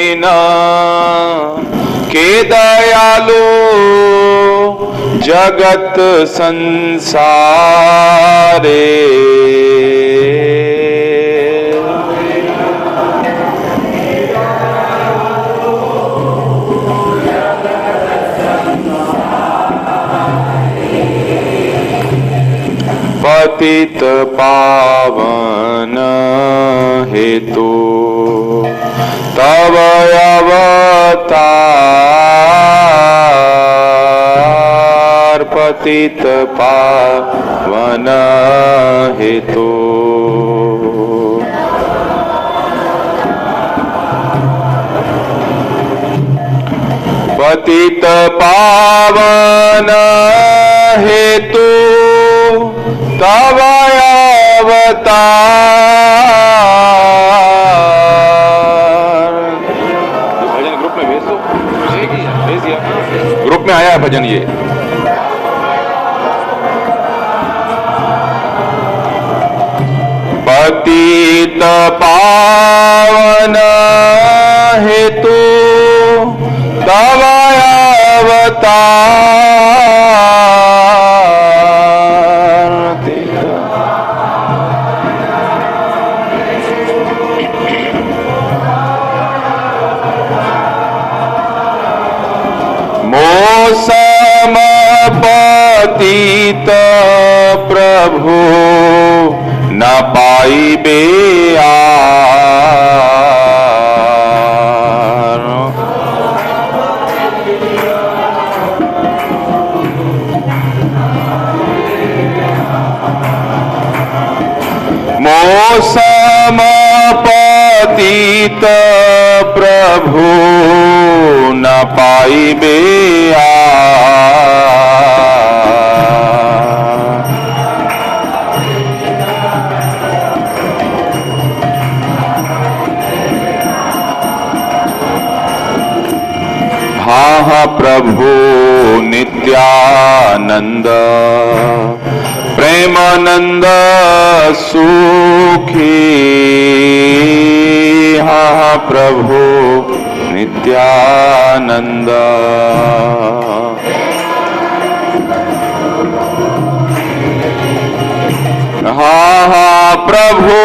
दीन के दयालु जगत संसारे। पतित पावन हेतु तव अवतार। पतित पावन हेतु पतित पावन हेतु तव अवतार। भजन ग्रुप में भेज दो, भेज दिया, ग्रुप में आया है भजन ये। पतित पावन हेतु तव अवतार। मोसम पतित प्रभु न पाइबे आर। मोसम पतित प्रभु न पाइबे हाँ प्रभु नित्यानंद प्रेमानंद सुखी। हाँ प्रभु नित्यानंद हाँ प्रभु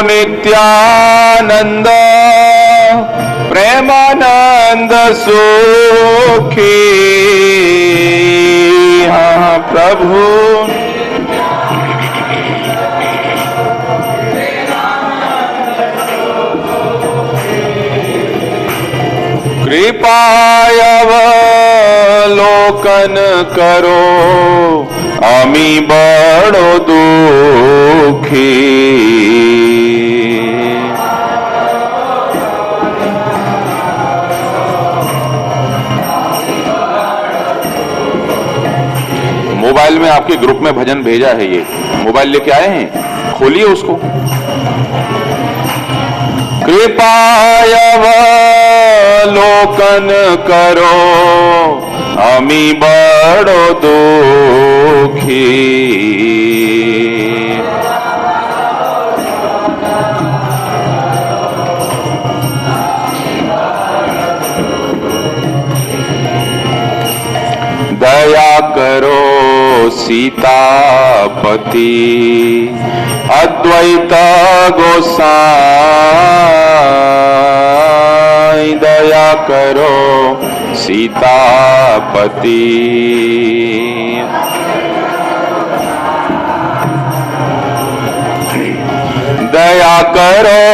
नित्यानंद प्रेमानंद सुखी। हाँ प्रभु कृपायवलोकन करो अमी बड़ो दुखी। मोबाइल में आपके ग्रुप में भजन भेजा है, ये मोबाइल लेके आए हैं, खोलिए उसको। कृपायवलोकन करो अमी बड़ो दुखी। दया करो सीतापति अद्वैत गोसाई। दया करो सीतापति दया करो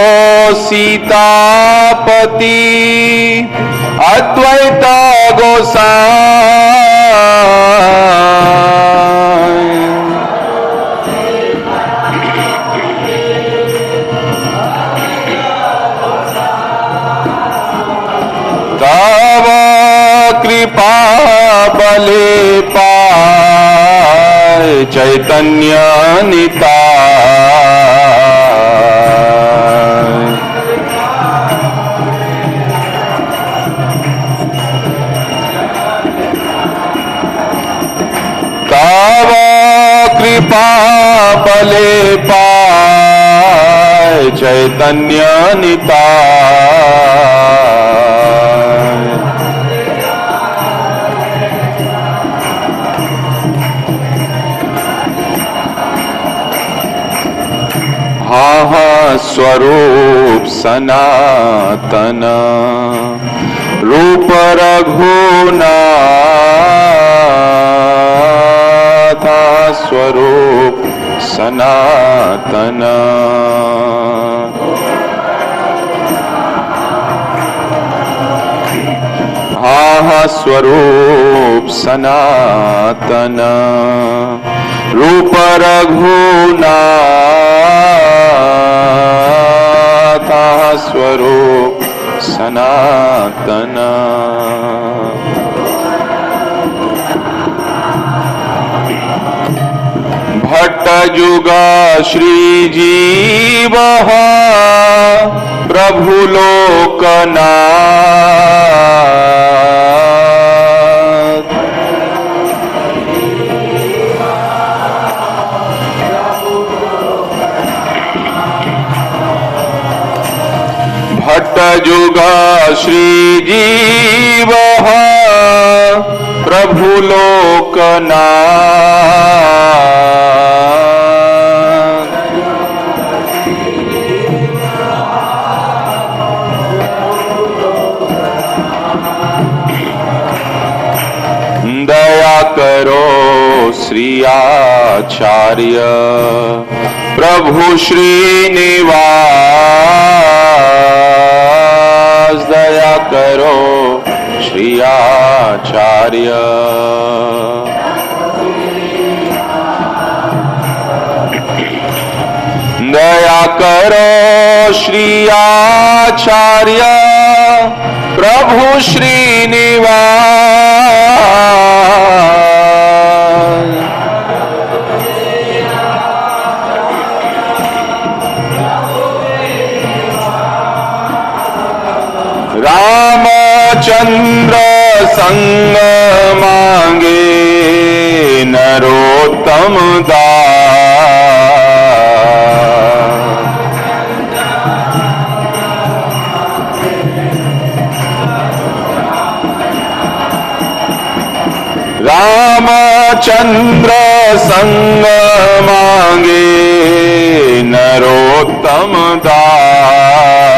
सीतापति अद्वैत गोसाई। तव कृपा बले पाए चैतन्य निताय। तव कृपा बले पाए चैतन्य निताय। स्वरूप सनातन रूप रघुनाथ स्वरूप सनातन स्वरूप सनातन रूप रघुनाथ स्वरूप सनातन भट्ट जुगा श्री जीव प्रभु लोकनाथ भट्ट जुगा श्री जीव प्रभु लोकनाथ दया करो श्री आचार्य प्रभु श्रीनिवास दया करो श्री आचार्य दया करो श्री आचार्य प्रभु श्रीनिवास रामचंद्र संग मांगे नरोत्तम रामचंद्र संग मांगे नरोत्तम दास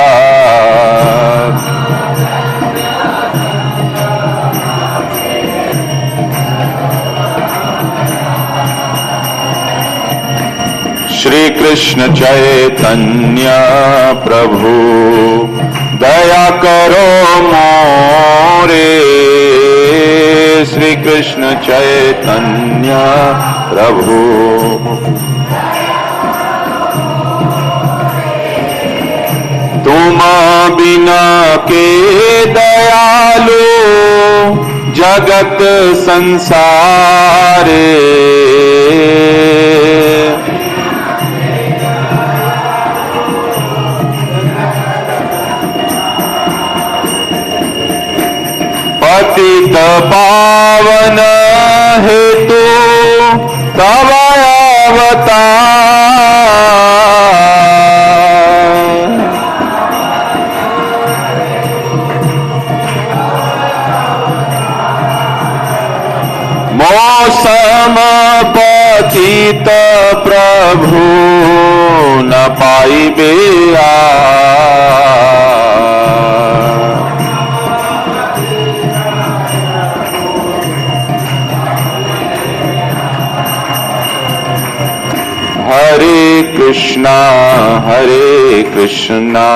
श्री कृष्ण चैतन्य प्रभु दया करो मोरे श्री कृष्ण चैतन्य प्रभु तुम बिना के दयालु जगत संसारे पतित पावन हेतु तव अवतार मौसम पतित प्रभु न पाइबे हरे कृष्णा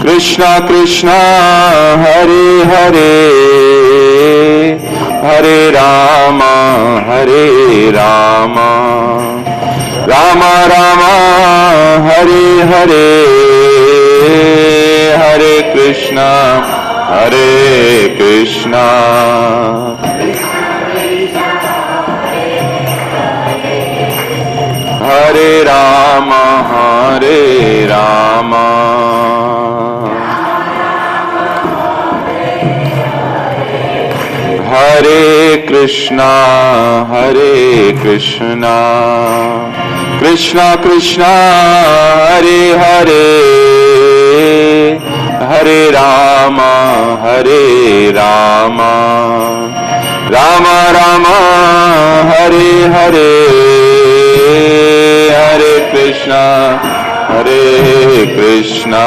कृष्णा कृष्णा हरे हरे हरे राम राम राम हरे हरे हरे कृष्णा हरे राम हरे Krishna Krishna Krishna Hare Hare Hare Ram Ram Ram Hare Hare Hare Krishna Krishna.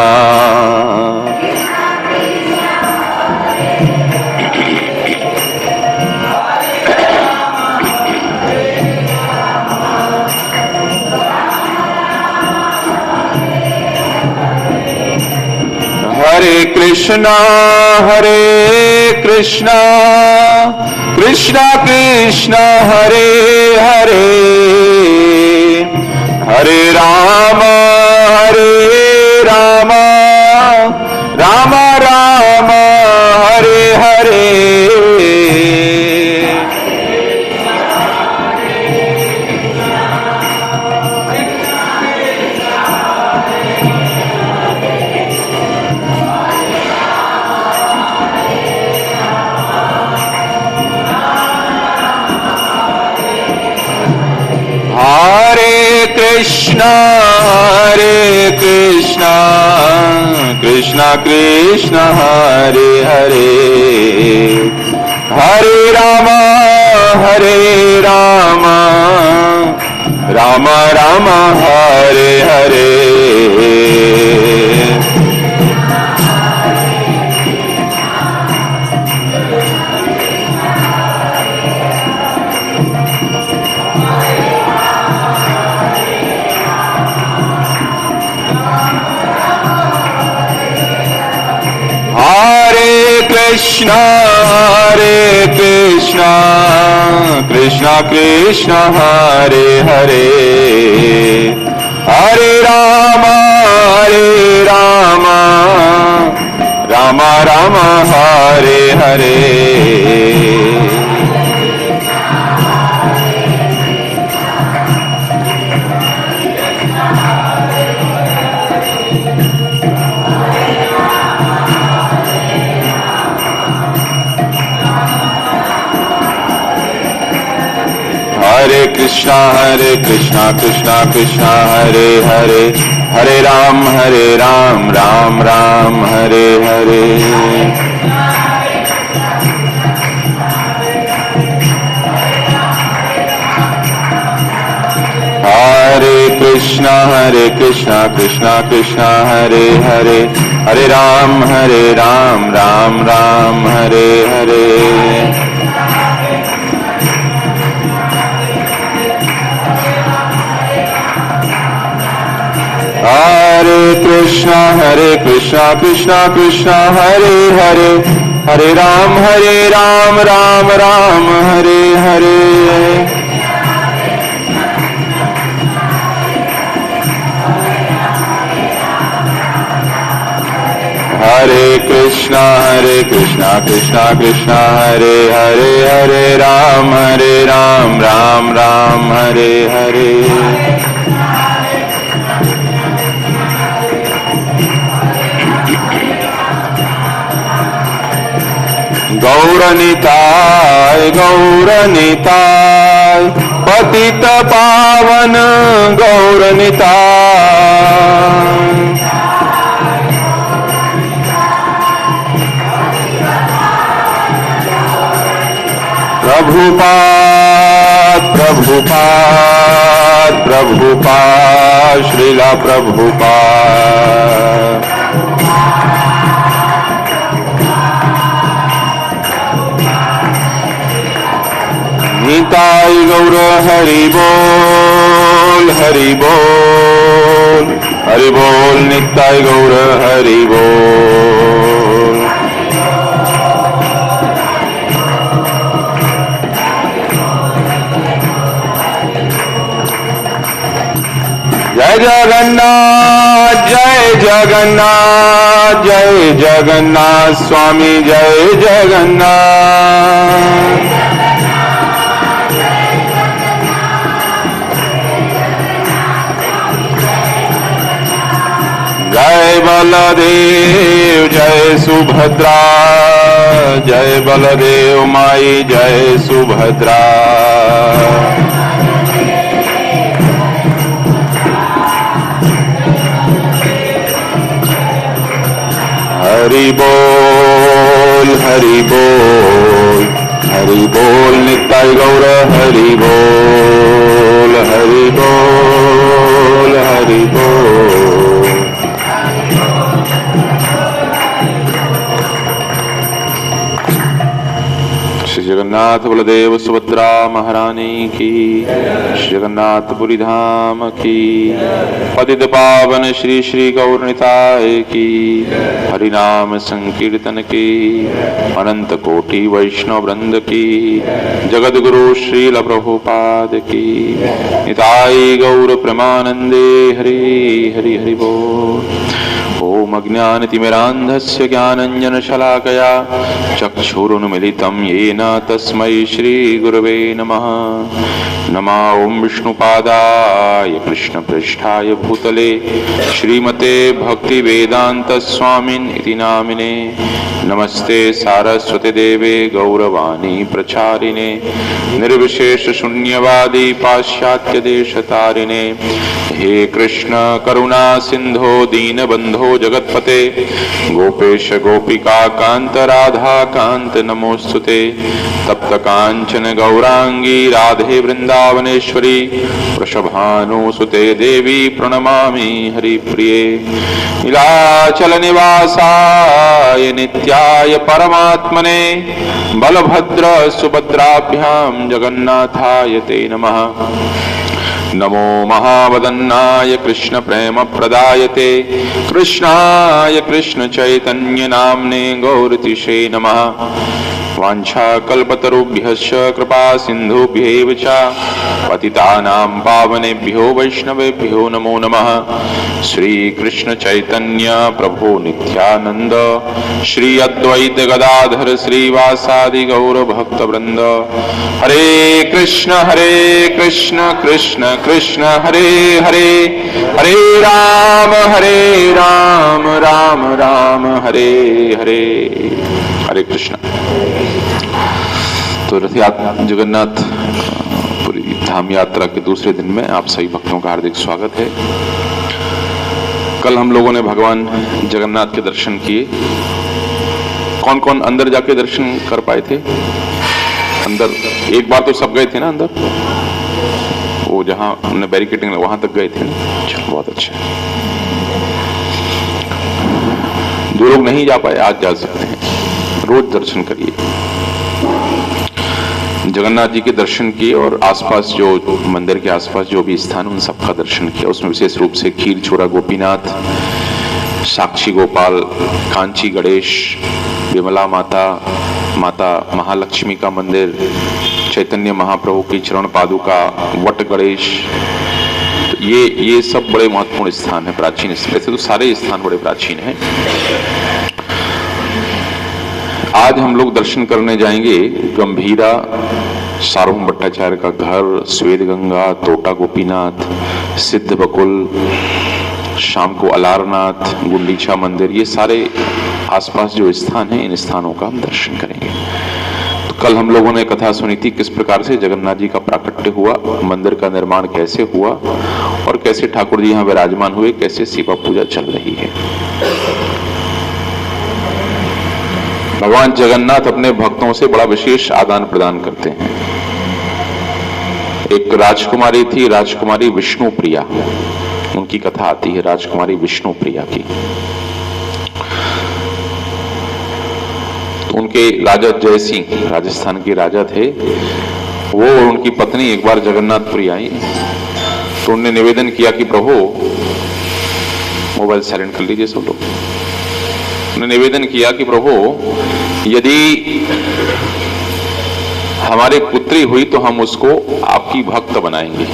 Hare Krishna, Krishna Krishna, Hare Hare, Hare Rama, Rama Rama, Hare Hare. Hare Krishna, Krishna Krishna, Hare Hare, Hare Rama, Rama Rama, Hare Hare. Hare Krishna, Krishna Krishna, Hare Hare, Hare Rama, Rama Rama, Hare Hare. Hare Krishna, Krishna Krishna, Hare Hare, Hare Ram, Ram Ram, Hare Hare. Hare Krishna, Krishna Krishna, Hare Hare, Hare Ram, Ram Ram, Hare Hare. Hare Krishna, Krishna Krishna, Hare Hare, Hare Ram, Ram Ram, Hare Hare. Hare Krishna, Krishna Krishna, Hare Hare, Hare Ram, Ram Ram, Hare Hare. Gauranitai, Patita Pavan, Gauranitai. Prabhupada, Srila Prabhupada. Nitai Gaura Hari Bol, Hari Bol, Hari Bol, Nitai Gaura Hari Bol. Jai Jagannath, Jai Jagannath, Jai Jagannath, Swami Jai Jagannath. Jai Baladev, Jai Subhadra, Jai Baladev Mai, Jai Subhadra. Hari Bol, Hari Bol, Hari Bol, Nitai Gaura Hari Bol, Hari Bol, Hari Bol. Shri Jagannath Baldev Subhadra महारानी की, श्री जगन्नाथपुरी धाम की, पतित पावन श्री श्री गौरनिताय की, हरिनाम संकीर्तन की, अनंत कोटि वैष्णव वृंद की, जगद गुरु श्रील प्रभुपाद की, निताई गौर प्रेमानंदे हरि हरि हरि बोल। ओम अज्ञानतिमिरान्धस्य ज्ञानञ्जनशलाकया चक्षुरुन्मिलितं येन तस्मै श्रीगुरवे नमः। नमो ओम विष्णुपादाय कृष्णप्रेष्ठाय भूतले श्रीमते भक्तिवेदान्तस्वामिन् इति नामिने। नमस्ते सारस्वती देवे गौरवाणी प्रचारिणे, निर्विशेष शून्यवादी पाश्चात्य देशतारिणे। हे कृष्ण करुणा सिंधो दीनबंधो जगत्पते, गोपेश गोपिका कांत राधा कांत नमोस्तुते। तप्त कांचन गौरांगी राधे वृंदावनेश्वरी, वृषभानुसुते देवी प्रणमामि हरिप्रिये। नीलाचल निवासाय नित्याय परमात्मने, बलभद्र सुभद्राभ्यां जगन्नाथाय ते नमः। नमो महावदन्नाय कृष्ण प्रेम प्रदायते, कृष्णाय कृष्ण चैतन्य नाम्ने गौरतिशे नमः। वाञ्छाकल्पतरुभ्यश्च कृपा सिन्धुभ्यैव च पतितानां पावनेभ्यो वैष्णवेभ्यो नमो नमः। श्री कृष्ण चैतन्य प्रभु नित्यानंद, श्री अद्वैत गदाधर श्रीवासादि गौर भक्त वृंद। हरे कृष्ण कृष्ण कृष्ण हरे हरे, हरे राम राम राम हरे हरे। हरे कृष्ण। तो रथ यात्रा जगन्नाथ पुरी धाम यात्रा के दूसरे दिन में आप सभी भक्तों का हार्दिक स्वागत है। कल हम लोगों ने भगवान जगन्नाथ के दर्शन किए। कौन कौन अंदर जाके दर्शन कर पाए थे? अंदर एक बार तो सब गए थे ना अंदर, वो जहां उन्होंने बैरिकेडिंग वहां तक गए थे ना। अच्छा, बहुत अच्छा। जो लोग नहीं जा पाए आज जा सकते हैं, रोज दर्शन करिए। जगन्नाथ जी के दर्शन किए और आसपास जो मंदिर के आसपास जो भी स्थान उन सबका दर्शन किया। उसमें विशेष रूप से खीर छोरा गोपीनाथ, साक्षी गोपाल, कांची गणेश, विमला माता, माता महालक्ष्मी का मंदिर, चैतन्य महाप्रभु की चरण पादुका, वट गणेश। ये सब बड़े महत्वपूर्ण स्थान है, प्राचीन। वैसे तो सारे स्थान बड़े प्राचीन हैं। आज हम लोग दर्शन करने जाएंगे गंभीरा सार्वभौम भट्टाचार्य का घर, श्वेत गंगा, तोटा गोपीनाथ, सिद्ध बकुल, शाम को अलारनाथ, गुंडीचा मंदिर। ये सारे आसपास जो स्थान हैं, इन स्थानों का हम दर्शन करेंगे। तो कल हम लोगों ने कथा सुनी थी किस प्रकार से जगन्नाथ जी का प्राकट्य हुआ, मंदिर का निर्माण कैसे हुआ और कैसे ठाकुर जी यहाँ विराजमान हुए, कैसे सेवा पूजा चल रही है। भगवान जगन्नाथ अपने भक्तों से बड़ा विशेष आदान प्रदान करते हैं। एक राजकुमारी थी, राजकुमारी विष्णु प्रिया, उनकी कथा आती है राजकुमारी विष्णु प्रिया की। तो उनके राजा जयसिंह राजस्थान के राजा थे, वो और उनकी पत्नी एक बार जगन्नाथपुरी आई। तो उन्होंने निवेदन किया कि प्रभु, मोबाइल साइलेंट कर लीजिए सब लोग। उन्होंने निवेदन किया कि प्रभु, यदि हमारी पुत्री हुई तो हम उसको आपकी भक्त बनाएंगे,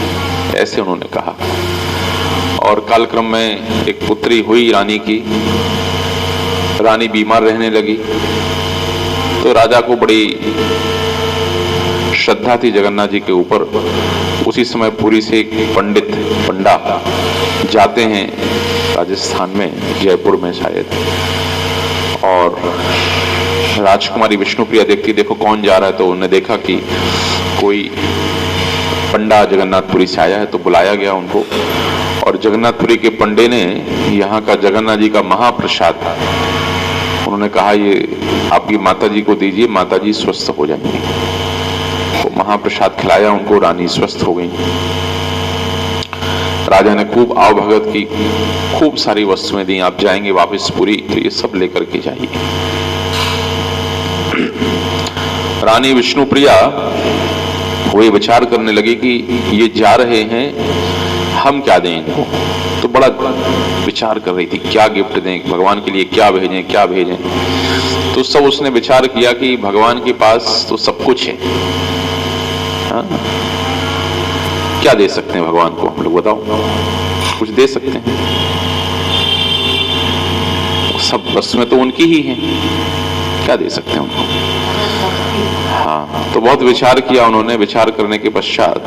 ऐसे उन्होंने कहा। और कालक्रम में एक पुत्री हुई रानी की। रानी बीमार रहने लगी तो राजा को बड़ी श्रद्धा थी जगन्नाथ जी के ऊपर। उसी समय पुरी से एक पंडा जाते हैं राजस्थान में, जयपुर में शायद, और राजकुमारी विष्णुप्रिया देखती देखो कौन जा रहा है। तो उन्होंने देखा कि कोई पंडा जगन्नाथपुरी से आया है, तो बुलाया गया उनको। और जगन्नाथपुरी के पंडे ने यहाँ का जगन्नाथ जी का महाप्रसाद उन्होंने कहा, ये आपकी माता जी को दीजिए, माता जी स्वस्थ हो जाएंगी। तो महाप्रसाद खिलाया उनको, रानी स्वस्थ हो गई। राजा ने खूब आवभगत की, खूब सारी वस्तुएं दी। आप जाएंगे वापस पुरी तो ये सब लेकर के जाइए। रानी विष्णुप्रिया वो ये विचार करने लगी कि ये जा रहे हैं, हम क्या दें इनको। तो बड़ा विचार कर रही थी क्या गिफ्ट दें, भगवान के लिए क्या भेजें क्या भेजें। तो सब उसने विचार किया कि भगवान के पास तो सब कुछ है, हाँ? क्या दे सकते हैं भगवान को हम लोग, बताओ कुछ दे सकते हैं? सब वस्तुएं तो उनकी ही हैं, क्या दे सकते हैं उनको। हाँ, तो बहुत विचार किया उन्होंने। विचार करने के पश्चात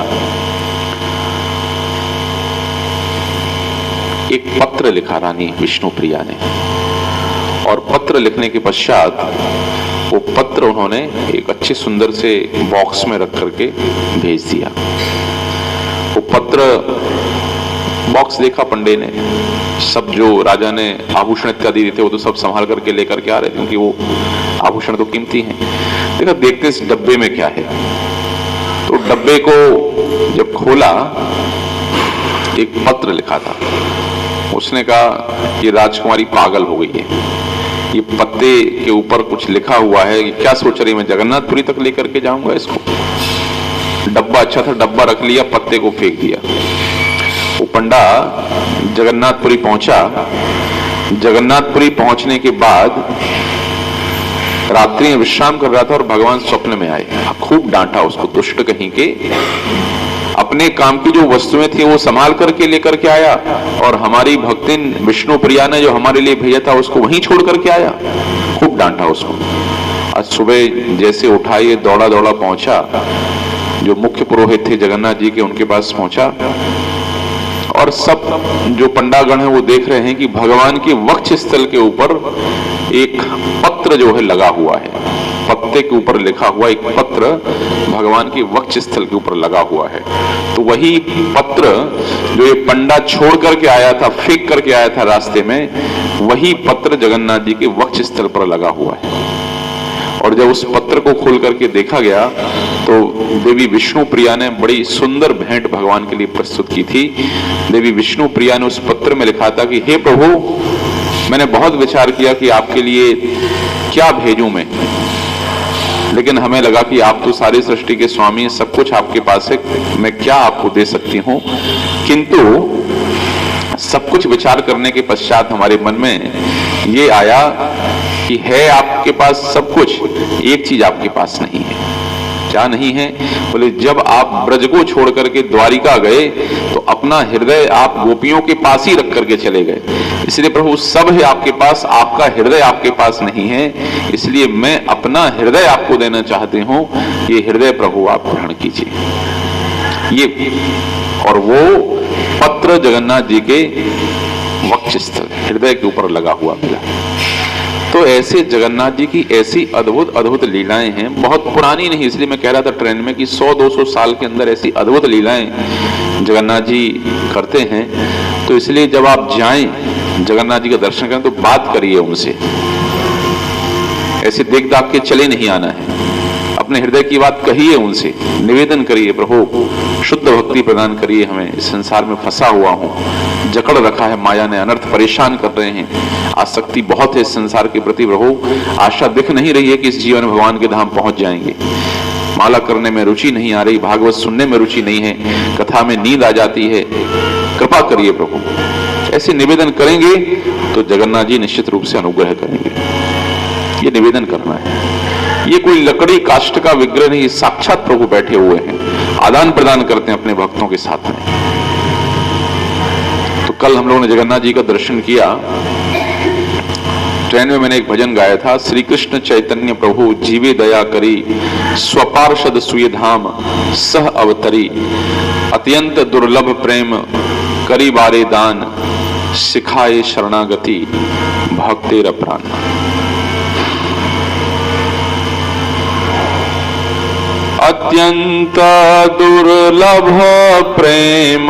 एक पत्र लिखा रानी विष्णुप्रिया ने, और पत्र लिखने के पश्चात वो पत्र उन्होंने एक अच्छे सुंदर से बॉक्स में रख करके भेज दिया। वो पत्र बॉक्स देखा पंडे ने, सब जो राजा ने आभूषण इत्यादि थे वो तो सब संभाल करके लेकर के आ रहे थे, क्योंकि वो आभूषण तो कीमती हैं। देखा देखते इस डब्बे में क्या है। तो डब्बे को जब खोला, एक पत्र लिखा था। उसने कहा ये राजकुमारी पागल हो गई है, ये पत्ते के ऊपर कुछ लिखा हुआ है, ये क्या सोच रही, मैं जगन्नाथपुरी तक लेकर के जाऊंगा इसको। डब्बा अच्छा था, डब्बा रख लिया, पत्ते को फेंक दिया। वो पंडा जगन्नाथपुरी पहुंचा। जगन्नाथपुरी पहुंचने के बाद रात्रि में विश्राम कर रहा था और भगवान स्वप्न में आए। खूब डांटा उसको, दुष्ट कहीं के, अपने काम की जो वस्तुएं थी वो संभाल करके लेकर के आया, और हमारी भक्तिन विष्णुप्रिया ने जो हमारे लिए भेजा था उसको वहीं छोड़ करके आया। खूब डांटा उसको। आज सुबह जैसे उठा, ये दौड़ा दौड़ा पहुंचा, जो मुख्य पुरोहित थे जगन्नाथ जी के उनके पास पहुंचा, और सब जो पंडागण है वो देख रहे हैं कि भगवान के वक्ष स्थल के ऊपर एक पत्र जो है लगा हुआ है। पत्ते के ऊपर लिखा हुआ एक पत्र भगवान के वक्ष स्थल के ऊपर लगा हुआ है। तो वही पत्र जो ये पंडा छोड़ करके आया था, फेंक करके आया था रास्ते में, वही पत्र जगन्नाथ जी के वक्ष स्थल पर लगा हुआ है। और जब उस पत्र को खोल करके देखा गया तो देवी विष्णुप्रिया ने बड़ी सुंदर भेंट भगवान के लिए प्रस्तुत की थी। देवी विष्णुप्रिया ने उस पत्र में लिखा था कि हे प्रभु, मैंने बहुत विचार किया कि आपके लिए क्या भेजूं लेकिन हमें लगा कि आप तो सारी सृष्टि के स्वामी हैं, सब कुछ आपके पास है, मैं क्या आपको दे सकती हूँ। किंतु सब कुछ विचार करने के पश्चात हमारे मन में ये आया कि है आपके पास सब कुछ, एक चीज आपके पास नहीं है। क्या नहीं है? बोले जब आप ब्रज को छोड़ करके द्वारिका गए तो अपना हृदय आप गोपियों के पास ही रख करके चले गए। इसलिए प्रभु सब है आपके पास, आपका हृदय आपके पास नहीं है, इसलिए मैं अपना हृदय आपको देना चाहती हूँ। ये हृदय प्रभु आप ग्रहण कीजिए। ये और वो पत्र जगन्नाथ जी के वक्षस्थल हृदय के ऊपर लगा हुआ मिला। तो ऐसे जगन्नाथ जी की ऐसी अद्भुत अद्भुत लीलाएं हैं, बहुत पुरानी नहीं, इसलिए मैं कह रहा था ट्रेन में कि 100-200 साल के अंदर ऐसी अद्भुत लीलाएं जगन्नाथ जी करते हैं। तो इसलिए जब आप जाएं जगन्नाथ जी का दर्शन करें तो बात करिए उनसे, ऐसे देख दाख के चले नहीं आना है। अपने हृदय की बात कहिए उनसे, निवेदन करिए प्रभु शुद्ध भक्ति प्रदान करिए हमें, इस संसार में फंसा हुआ हूं, जकड़ रखा है माया ने, अनर्थ परेशान कर रहे हैं, आसक्ति बहुत है इस संसार के प्रति प्रभु, आशा दिख नहीं रही है कि इस जीवन में भगवान के धाम पहुंच जाएंगे, माला करने में रुचि नहीं आ रही, भागवत सुनने में रुचि नहीं है, कथा में नींद आ जाती है, कृपा करिए प्रभु। ऐसे निवेदन करेंगे तो जगन्नाथ जी निश्चित रूप से अनुग्रह करेंगे। ये निवेदन करना है, ये कोई लकड़ी काष्ठ का विग्रह नहीं, साक्षात प्रभु बैठे हुए हैं, आदान प्रदान करते हैं अपने भक्तों के साथ में। तो कल हम लोगों ने जगन्नाथ जी का दर्शन किया। ट्रेन में मैंने एक भजन गाया था, श्री कृष्ण चैतन्य प्रभु जीवे दया करी, स्वपार्षद सुय धाम सह अवतरी, अत्यंत दुर्लभ प्रेम करी बारे दान, सिखाए शरणागति भक्तेर प्राण। अत्यंत दुर्लभ प्रेम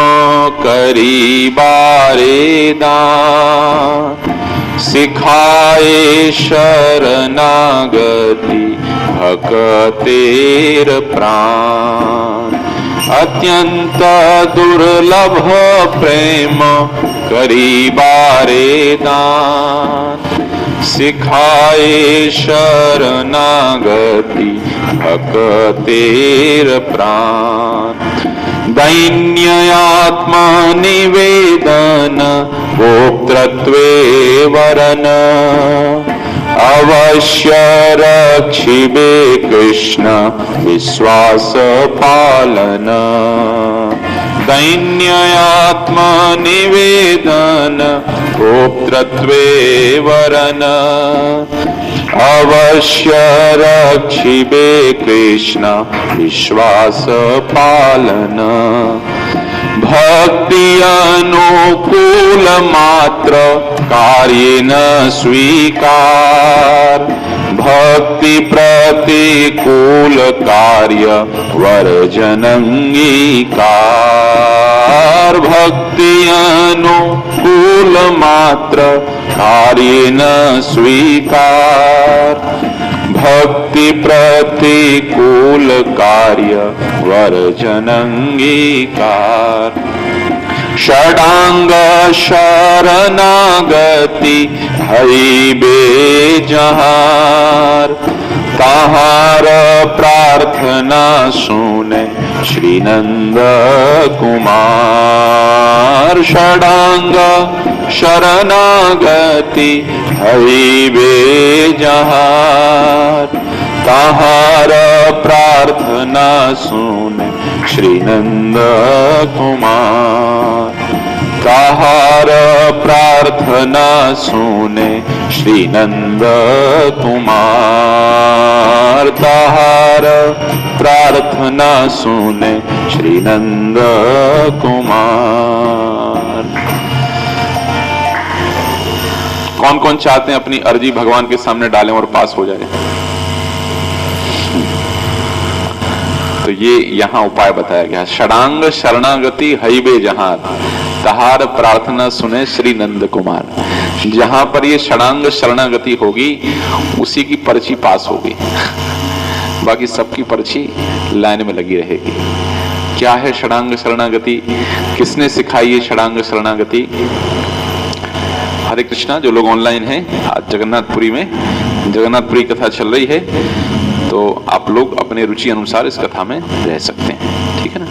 करी बारे दान, सिखाए शरणागति भक्तेर प्राण। अत्यंत दुर्लभ प्रेम करी बारे दान, सिखाए शरणागति भक्तेर प्राण। दैन्यात्मनिवेदन गोप्तृत्वे वरन अवश्य रक्षिबे कृष्ण विश्वास पालन। दैन्यात्मनिवेदन गोप्तृत्वे वरन अवश्य रक्षिबे कृष्ण विश्वास पालन। भक्ति अनुकूल मात्र कार्य न स्वीकार भक्ति प्रतिकूल कार्य वर्जन अंगीकार। भक्ति अनुकूल मात्र कार्य न स्वीकार भक्ति प्रतिकूल कार्य वर्जन अंगीकार। षडांग शरणागति हईबे जहार तहार प्रार्थना सुने श्री नंद कुमार। षडांग शरणागति हईबे जहार तहार प्रार्थना सुने श्री नंद कुमार। तहार प्रार्थना सुने श्री नंद कुमार। तहार प्रार्थना सुने श्री नंद कुमार। कौन कौन चाहते हैं अपनी अर्जी भगवान के सामने डालें और पास हो जाए? तो ये यहां उपाय बताया गया। षडांग शरणागति हईबे जहां तहार प्रार्थना सुने श्री नंद कुमार। जहां पर ये षडांग शरणागति होगी उसी की पर्ची पास होगी, बाकी सबकी पर्ची लाइन में लगी रहेगी। क्या है षडांग शरणागति? किसने सिखाई ये षडांग शरणागति? हरे कृष्णा। जो लोग ऑनलाइन हैं, आज जगन्नाथपुरी में जगन्नाथपुरी कथा चल रही है, तो आप लोग अपने रुचि अनुसार इस कथा में रह सकते हैं, ठीक है ना।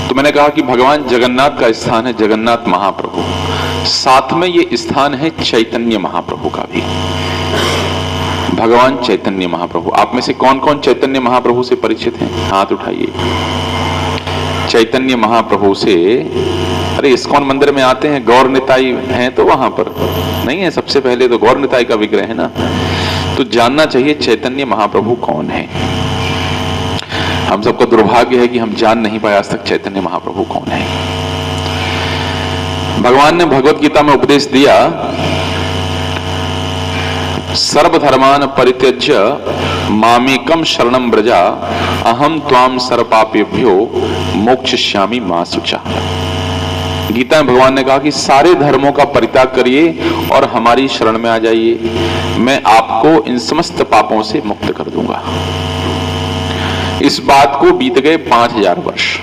तो मैंने कहा कि भगवान जगन्नाथ का स्थान है जगन्नाथ महाप्रभु, साथ में ये स्थान है चैतन्य महाप्रभु का भी। भगवान चैतन्य महाप्रभु, आप में से कौन कौन चैतन्य महाप्रभु से परिचित हैं? हाथ उठाइए। चैतन्य महाप्रभु से, अरे इस्कॉन मंदिर में आते हैं, गौर निताई हैं तो वहां पर नहीं है। सबसे पहले तो गौर निताई का विग्रह है ना, तो जानना चाहिए चैतन्य महाप्रभु कौन है। हम सबका दुर्भाग्य है कि हम जान नहीं पाए आज तक चैतन्य महाप्रभु कौन है। भगवान ने भगवत गीता में उपदेश दिया, सर्वधर्मान परित्यज्य मामेकम शरणं व्रजा अहम त्वाम सर्वपापेभ्यो मोक्षयिष्यामि मा शुचः। गीता में भगवान ने कहा कि सारे धर्मों का परित्याग करिए और हमारी शरण में आ जाइए, मैं आपको इन समस्त पापों से मुक्त कर दूंगा। इस बात को बीत गए 5000 वर्ष,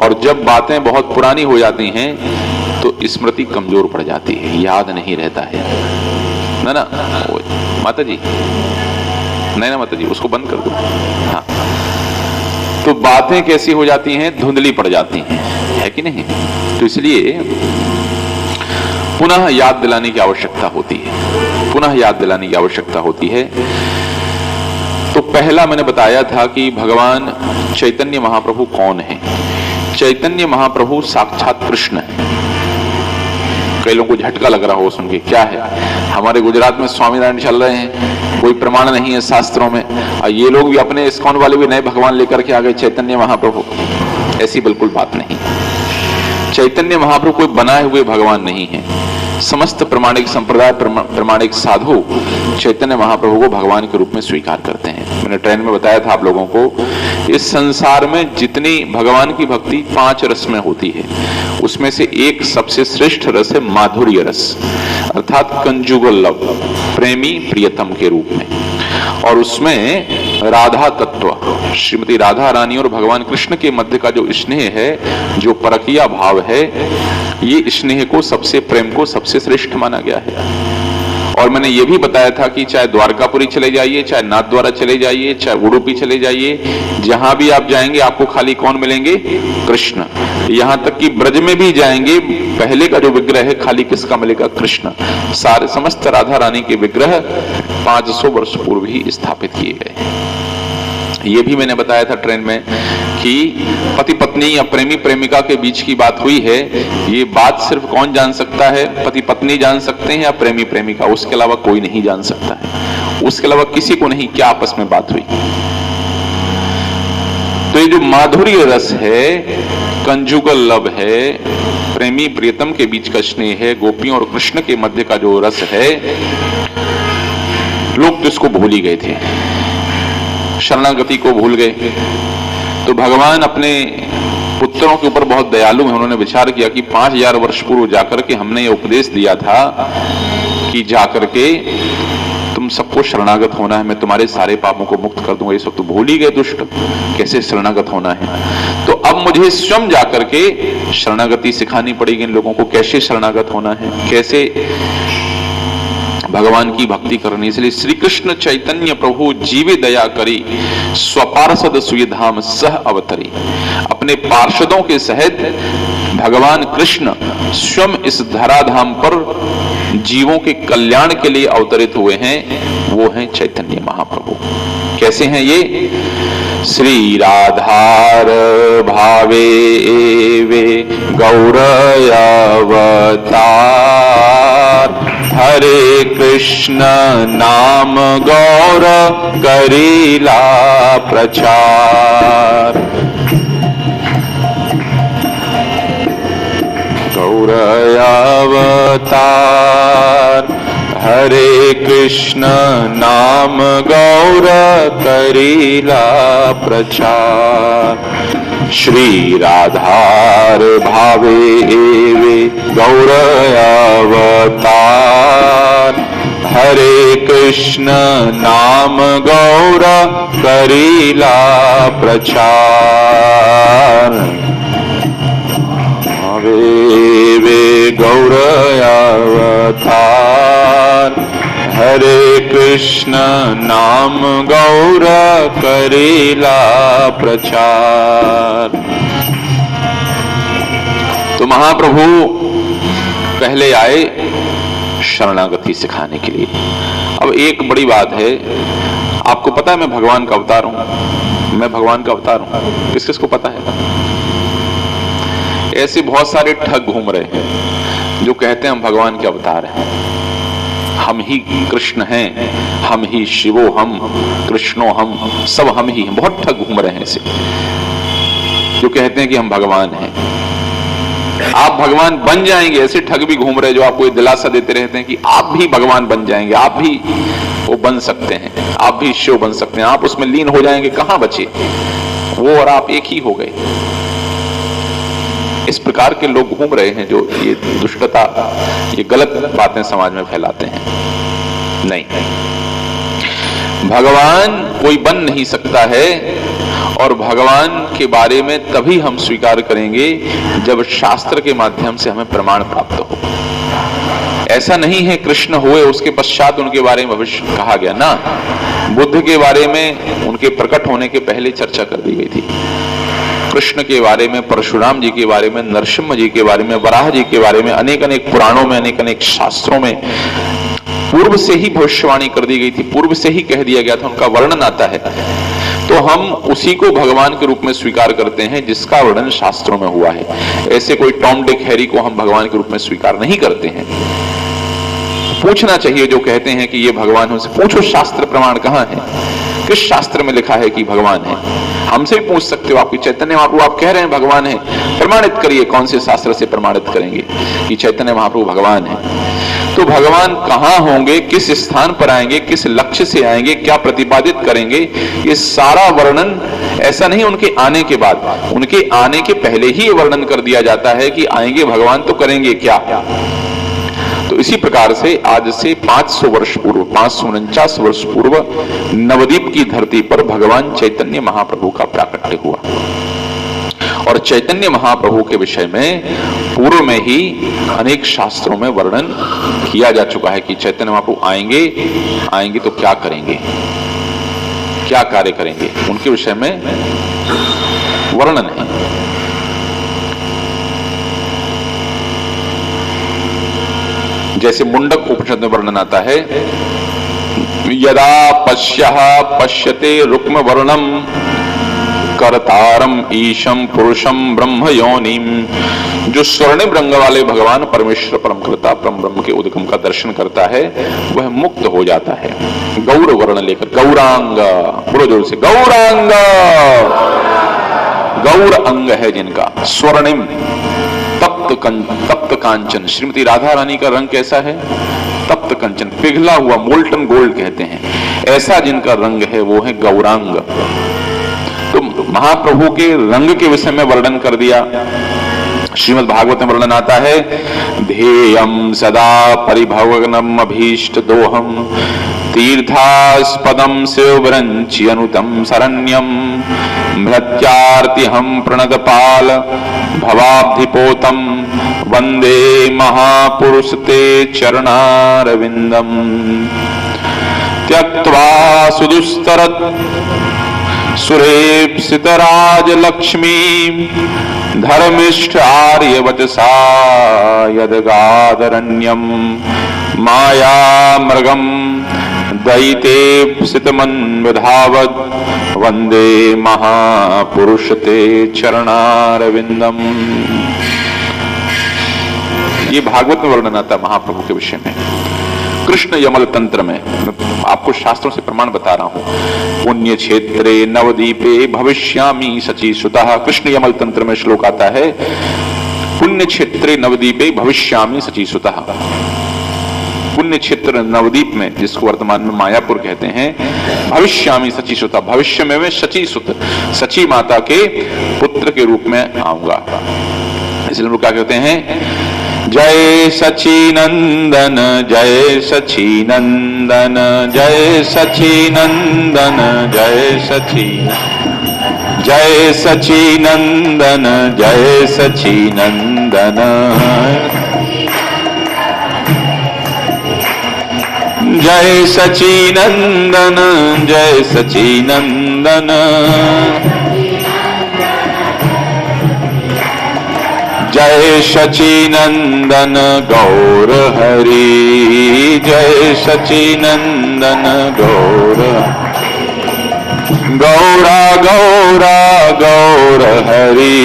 और जब बातें बहुत पुरानी हो जाती हैं तो स्मृति कमजोर पड़ जाती है, याद नहीं रहता है ना। माता जी, नहीं ना माता जी, उसको बंद कर दो। हाँ, तो बातें कैसी हो जाती हैं, धुंधली पड़ जाती हैं, है कि नहीं। तो इसलिए पुनः याद दिलाने की आवश्यकता होती है, पुनः याद दिलाने की आवश्यकता होती है। तो पहला मैंने बताया था कि भगवान चैतन्य महाप्रभु कौन है। चैतन्य महाप्रभु साक्षात कृष्ण है। कई लोगों को झटका लग रहा हो सुन के, क्या है, हमारे गुजरात में स्वामीनारायण चल रहे हैं, कोई प्रमाण नहीं है शास्त्रों में, और ये लोग भी अपने इस्कॉन वाले भी नए भगवान लेकर के आ गए चैतन्य महाप्रभु। ऐसी बिल्कुल बात नहीं। चैतन्य महाप्रभु कोई बनाए हुए भगवान नहीं है। समस्त प्रमाणिक संप्रदाय, प्रमाणिक साधु चैतन्य महाप्रभु को भगवान के रूप में स्वीकार करते हैं। मैंने ट्रेन में बताया था आप लोगों को, इस संसार में जितनी भगवान की भक्ति 5 रस में होती है, उसमें से एक सबसे श्रेष्ठ रस है माधुर्य रस, अर्थात कंजुगल लव, प्रेमी प्रियतम के रूप में। और उसमें राधा तत्व, श्रीमती राधा रानी और भगवान कृष्ण के मध्य का जो स्नेह है, जो परकिया भाव है, ये स्नेह को, सबसे प्रेम को सबसे श्रेष्ठ माना गया है। और मैंने ये भी बताया था कि चाहे द्वारकापुरी चले जाइए, चाहे नाथद्वारा चले जाइए, चाहे उडुपी चले जाइए, जहां भी आप जाएंगे आपको खाली कौन मिलेंगे? कृष्ण। यहां तक कि ब्रज में भी जाएंगे, पहले का जो विग्रह है खाली किसका मिलेगा? कृष्ण। सारे समस्त राधा रानी के विग्रह 500 वर्ष पूर्व ही स्थापित किए गए। ये भी मैंने बताया था ट्रेन में कि पति पत्नी या प्रेमी प्रेमिका के बीच की बात हुई है। ये बात सिर्फ कौन जान सकता है? पति पत्नी जान सकते हैं या प्रेमी प्रेमिका, उसके अलावा कोई नहीं जान सकता है। उसके अलावा किसी को नहीं क्या आपस में बात हुई। तो ये जो माधुर्य रस है, कंजुगल लव है, प्रेमी प्रियतम के बीच का स्नेह है, गोपियों और कृष्ण के मध्य का जो रस है, लोग तो इसको भूल ही गए थे, शरणागति को भूल गए। तो भगवान अपने पुत्रों के ऊपर बहुत दयालु हैं। उन्होंने विचार किया कि 5000 वर्ष पूर्व जाकर के हमने ये उपदेश दिया था कि जाकर के तुम सबको शरणागत होना है, मैं तुम्हारे सारे पापों को मुक्त कर दूंगा। ये सब तो भूल ही गए दुष्ट, कैसे शरणागत होना है। तो अब मुझे स्वयं जाकर के शरणागति सिखानी पड़ेगी इन लोगों को, कैसे शरणागत होना है, कैसे भगवान की भक्ति करनी। इसलिए श्री कृष्ण चैतन्य प्रभु जीवे दया करी, स्वपार्षद सुयधाम सह अवतरी। अपने पार्षदों के सहित भगवान कृष्ण स्वयं इस धराधाम पर जीवों के कल्याण के लिए अवतरित हुए हैं। वो हैं चैतन्य महाप्रभु। कैसे हैं ये? श्री राधार भावे वे गौरय अवतार, हरे कृष्ण नाम गौर करीला प्रचार। गौरय अवतार, हरे कृष्ण नाम गौर करीला प्रचार। श्री राधार भावे वे गौरय अवतार, हरे कृष्ण नाम गौर करीला प्रचार। भावे वे गौरय अवतार, हरे कृष्ण नाम गौर करीला प्रचार। तो महाप्रभु पहले आए शरणागति सिखाने के लिए। अब एक बड़ी बात है, आपको पता है मैं भगवान का अवतार हूं, मैं भगवान का अवतार हूं, किस किस को पता है? ऐसे बहुत सारे ठग घूम रहे हैं जो कहते हैं हम भगवान के अवतार हैं, हम ही कृष्ण हैं, हम ही शिवो हम, कृष्णो हम, सब हम ही हैं। बहुत ठग घूम रहे हैं ऐसे जो कहते हैं कि हम भगवान हैं। आप भगवान बन जाएंगे, ऐसे ठग भी घूम रहे जो आपको ये दिलासा देते रहते हैं कि आप भी भगवान बन जाएंगे, आप भी वो बन सकते हैं, आप भी शिव बन सकते हैं, आप उसमें लीन हो जाएंगे। कहां बचे वो और आप, एक ही हो गए। इस प्रकार के लोग घूम रहे हैं जो ये दुष्टता, ये गलत बातें समाज में फैलाते हैं। नहीं, भगवान कोई बन नहीं सकता है, और भगवान के बारे में तभी हम स्वीकार करेंगे जब शास्त्र के माध्यम से हमें प्रमाण प्राप्त हो। ऐसा नहीं है कृष्ण हुए उसके पश्चात उनके बारे में भविष्य कहा गया ना। बुद्ध के बारे में उनके प्रकट होने के पहले चर्चा कर दी गई थी। कृष्ण के बारे में, परशुराम जी के बारे में, नरसिम्हा जी के बारे में, वराह जी के बारे में अनेक अनेक पुराणों में, अनेक अनेक शास्त्रों में पूर्व से ही भविष्यवाणी कर दी गई थी, पूर्व से ही कह दिया गया था, उनका वर्णन आता है। तो हम उसी को भगवान के रूप में स्वीकार करते हैं जिसका वर्णन शास्त्रों में हुआ है। ऐसे कोई टॉम डिक हैरी को हम भगवान के रूप में स्वीकार नहीं करते हैं। पूछना चाहिए जो कहते हैं कि ये भगवान है, उनसे पूछो शास्त्र प्रमाण कहां है, किस शास्त्र में लिखा है कि भगवान है। हमसे भी पूछ सकते हो, आपकी चैतन्य महाप्रभु आप कह रहे हैं भगवान है, प्रमाणित करिए। कौन से शास्त्र से प्रमाणित करेंगे कि चैतन्य महाप्रभु भगवान है? तो भगवान कहां होंगे, किस स्थान पर आएंगे, किस लक्ष्य से आएंगे, क्या प्रतिपादित करेंगे, ये सारा वर्णन ऐसा नहीं उनके आने के बाद, उनके आने के पहले ही ये वर्णन कर दिया जाता है कि आएंगे भगवान तो करेंगे क्या। तो इसी प्रकार से आज से 500 वर्ष पूर्व, 549 वर्ष पूर्व नवद्वीप की धरती पर भगवान चैतन्य महाप्रभु का प्राकट्य हुआ। और चैतन्य महाप्रभु के विषय में पूर्व में ही अनेक शास्त्रों में वर्णन किया जा चुका है कि चैतन्य महाप्रभु आएंगे तो क्या करेंगे, क्या कार्य करेंगे, उनके विषय में वर्णन है। जैसे मुंडक उपनिषद में वर्णन आता है, यदा पश्यः पश्यते रुक्म वर्णम करतारम ईशम पुरुषम ब्रह्म योनिम। जो स्वर्णिम रंग वाले भगवान परमेश्वर परम कर्ता परम ब्रह्म के उद्गम का दर्शन करता है वह मुक्त हो जाता है। गौर वर्ण लेकर, गौरांग, बोलो जोर से, गौरांग, गौर अंग है जिनका, स्वर्णिम, तप्त कांचन। श्रीमती राधा रानी का रंग कैसा है? तप्त कंचन, पिघला हुआ, मोल्टन गोल्ड कहते हैं, ऐसा जिनका रंग है वो है गौरांग। तो महाप्रभु के रंग के विषय में वर्णन कर दिया। श्रीमद् भागवत में वर्णन आता है, ध्येयम सदा परिभवनम अभीष्ट दोहम तीर्थास्पदम शिवरंचि अनुतम शरण्यम भृत्यार्तिहम प्रणदपाल भवाब्धिपोतम वंदे महापुरुष ते चरणारविंदम। त्यक्त्वा सुदुस्तरत् सुरेप्सितराज लक्ष्मी धर्मिष्ठ आर्यवचसा यदगादरण्यम माया मृगम दैतेप्सितमन्वधावत् वंदे महापुरुष ते चरणारविंदम। ये भागवत में वर्णन आता है महाप्रभु के विषय में। कृष्ण यमल तंत्र में, आपको शास्त्रों से प्रमाण बता रहा हूं, पुण्य क्षेत्रे नवदीपे भविष्यामि सचीसुतः। कृष्ण यमल तंत्र में श्लोक आता है, पुण्य क्षेत्रे नवदीपे भविष्यामि सचीसुतः। पुण्य क्षेत्र नवदीप में, जिसको वर्तमान में मायापुर कहते हैं, भविष्यामि सचीसुतः, भविष्य में मैं सचीसुत, सची माता के पुत्र के रूप में आऊंगा। इसलिए लोग क्या कहते हैं, जय सचीनंदन जय सचीनंदन जय सचीनंदन जय सचीनंदन जय सचीनंदन जय सचीनंदन जय सचीनंदन जय सचीनंदन जय सचीनंदन गौर हरि जय सचीनंदन गौर गौरा गौरा गौर हरि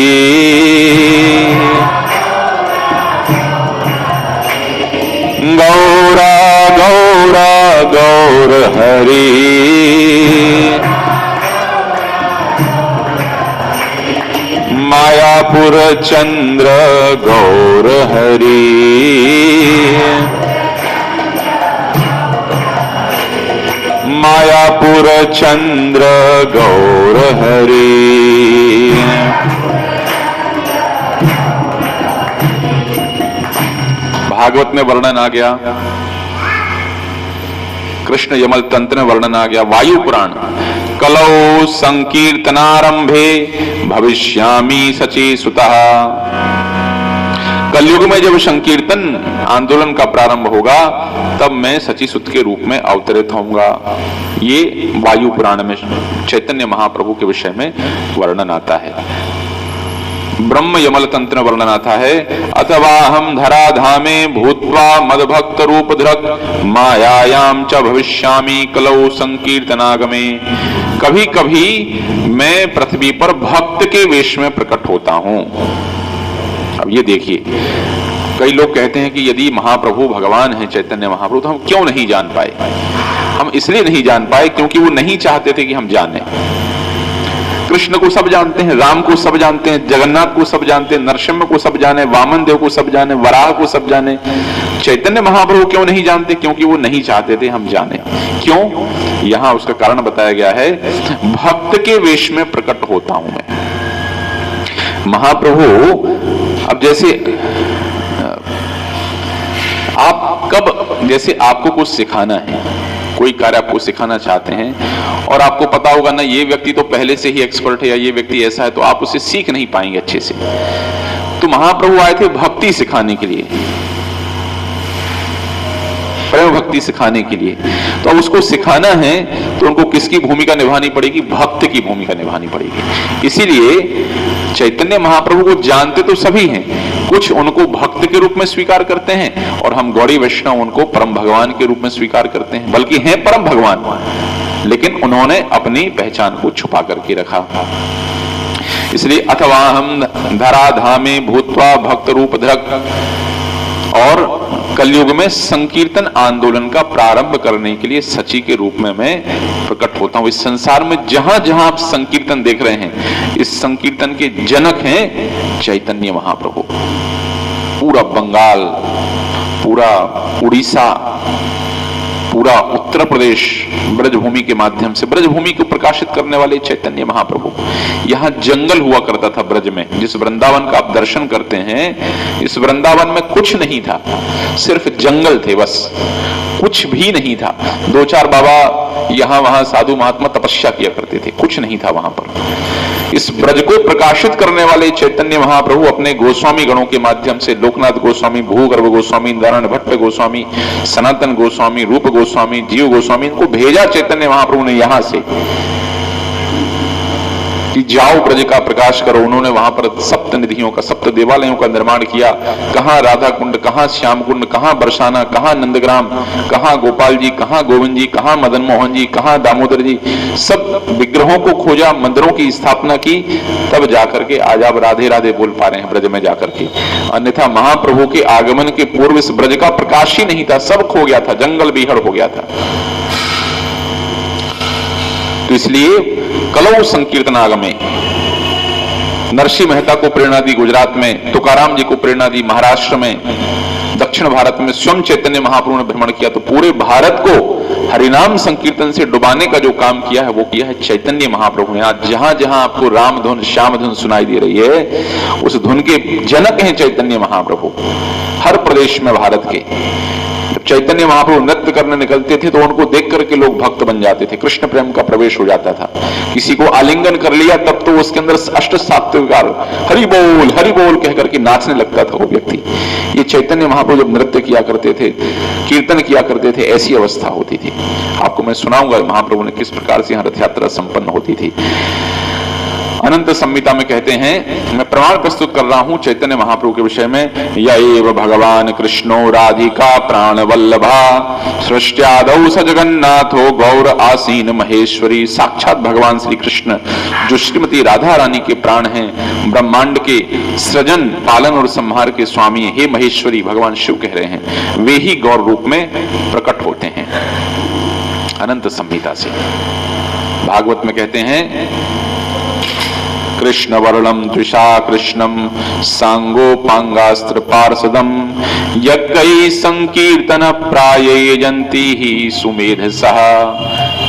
गौरा गौरा गौर हरि मायापुर चंद्र गौर हरि मायापुर चंद्र गौर हरि। भागवत में वर्णन आ गया, कृष्ण यमल तंत्र में वर्णन आ गया, वायु पुराण, कलौ संकीर्तनारंभे भविष्यामि सचीसुतः। कलयुग में जब संकीर्तन आंदोलन का प्रारंभ होगा तब मैं सचीसुत के रूप में अवतरित होऊंगा। ये वायु पुराण में चैतन्य महाप्रभु के विषय में वर्णन आता है। ब्रह्म यमल तंत्र वर्णन आता है, अथवा हम धराधामे भूत्वा मदभक्त रूप धृक मायायाम च भविष्यामि कलौ संकीर्तनागमे। कभी कभी मैं पृथ्वी पर भक्त के वेश में प्रकट होता हूं। अब ये देखिए, कई लोग कहते हैं कि यदि महाप्रभु भगवान है चैतन्य महाप्रभु तो हम क्यों नहीं जान पाए। हम इसलिए नहीं जान पाए क्योंकि वो नहीं चाहते थे कि हम जाने। कृष्ण को सब जानते हैं, राम को सब जानते हैं, जगन्नाथ को सब जानते हैं, नरसिम्हा को सब जाने, वामन देव को सब जाने, वराह को सब जाने। चैतन्य महाप्रभु क्यों नहीं जानते? क्योंकि वो नहीं चाहते थे हम जाने। क्यों? यहां उसका कारण बताया गया है, भक्त के वेश में प्रकट होता हूं मैं। महाप्रभु अब जैसे आप कब, जैसे आपको कुछ सिखाना है कोई कार्य आपको सिखाना चाहते हैं और आपको पता होगा ना ये व्यक्ति तो पहले से ही एक्सपर्ट है या ये व्यक्ति ऐसा है, तो आप उसे सीख नहीं पाएंगे अच्छे से। तो महाप्रभु आए थे भक्ति सिखाने के लिए, प्रेम भक्ति सिखाने के लिए। तो अब उसको सिखाना है तो उनको किसकी भूमिका निभानी पड़ेगी? भक्त की भूमिका निभानी पड़ेगी। इसीलिए चैतन्य महाप्रभु को जानते तो सभी हैं, कुछ उनको भक्त के रूप में स्वीकार करते हैं और हम गौड़ी वैष्णव उनको परम भगवान के रूप में स्वीकार करते हैं, बल्कि हैं परम भगवान, लेकिन उन्होंने अपनी पहचान को छुपा करके रखा। इसलिए अथवा हम धराधामे भूत्वा भक्त रूप धृक, और कलयुग में संकीर्तन आंदोलन का प्रारंभ करने के लिए सची के रूप में मैं प्रकट होता हूं। इस संसार में जहां जहां आप संकीर्तन देख रहे हैं, इस संकीर्तन के जनक हैं चैतन्य महाप्रभु। पूरा बंगाल, पूरा उड़ीसा, पूरा उत्तर प्रदेश ब्रजभूमि के माध्यम से, ब्रजभूमि को प्रकाशित करने वाले चैतन्य महाप्रभु। यहाँ जंगल हुआ करता था ब्रज में, जिस वृंदावन का आप दर्शन करते हैं, इस वृंदावन में कुछ नहीं था, सिर्फ जंगल थे, बस कुछ भी नहीं था। दो चार बाबा यहाँ वहां साधु महात्मा तपस्या किया करते थे, कुछ नहीं था वहां पर। इस ब्रज को प्रकाशित करने वाले चैतन्य महाप्रभु अपने गोस्वामी गणों के माध्यम से, लोकनाथ गोस्वामी, भूगर्भ गोस्वामी, नारायण भट्ट गोस्वामी, सनातन गोस्वामी, रूप गोस्वामी, जीव गोस्वामी, इनको भेजा चैतन्य महाप्रभु ने यहां से कि जाओ ब्रज का प्रकाश करो। उन्होंने वहां पर सप्त निधियों का, सप्त देवालयों का निर्माण किया। कहां राधा कुंड, कहां श्याम कुंड, कहां बरसाना, कहां नंदग्राम, कहां गोपाल जी, कहां गोविंद जी, कहां मदन मोहन जी, कहां दामोदर जी, सब विग्रहों को खोजा, मंदिरों की स्थापना की, तब जाकर के आज आप राधे राधे बोल पा रहे हैं ब्रज में जाकर के। अन्यथा महाप्रभु के आगमन के पूर्व इस ब्रज का प्रकाश ही नहीं था, सब खो गया था, जंगल बिहड़ हो गया था। तो इसलिए कलौ संकीर्तन आगमे, नरसिंह मेहता को प्रेरणा दी गुजरात में, तुकाराम जी को प्रेरणा दी महाराष्ट्र में, दक्षिण भारत में स्वयं चैतन्य महाप्रभु ने भ्रमण किया। तो पूरे भारत को हरिनाम संकीर्तन से डुबाने का जो काम किया है वो किया है चैतन्य महाप्रभु ने। आज जहां जहां आपको राम धुन, श्याम धुन सुनाई दे रही है, उस धुन के जनक हैं चैतन्य महाप्रभु। हर प्रदेश में भारत के चैतन्य महाप्रभु नृत्य करने निकलते थे तो उनको देख करके लोग भक्त बन जाते थे, कृष्ण प्रेम का प्रवेश हो जाता था। किसी को आलिंगन कर लिया तब तो उसके अंदर अष्ट सात्विकार हरि बोल कह करके नाचने लगता था वो व्यक्ति। ये चैतन्य महाप्रभु जब नृत्य किया करते थे, कीर्तन किया करते थे, ऐसी अवस्था होती थी। आपको मैं सुनाऊंगा महाप्रभु ने किस प्रकार से यहाँ रथ यात्रा संपन्न होती थी। अनंत संहिता में कहते हैं, मैं प्रमाण प्रस्तुत कर रहा हूं चैतन्य महाप्रभु के विषय में, यैव भगवान कृष्णो राधिका प्राण वल्लभा सृष्ट्यादौ स जगन्नाथो गौर आसीन महेश्वरी। साक्षात भगवान श्री कृष्ण जो श्रीमती राधा रानी के प्राण हैं, ब्रह्मांड के सृजन, पालन और संहार के स्वामी, हे महेश्वरी, भगवान शिव कह रहे हैं, वे ही गौर रूप में प्रकट होते हैं। अनंत संहिता से भागवत में कहते हैं, कृष्ण वर्णम द्विषा कृष्णम सांगोपांगास्त्र पार्षदम यज्ञै संकीर्तन प्रायेयन्ति ही सुमेधसः।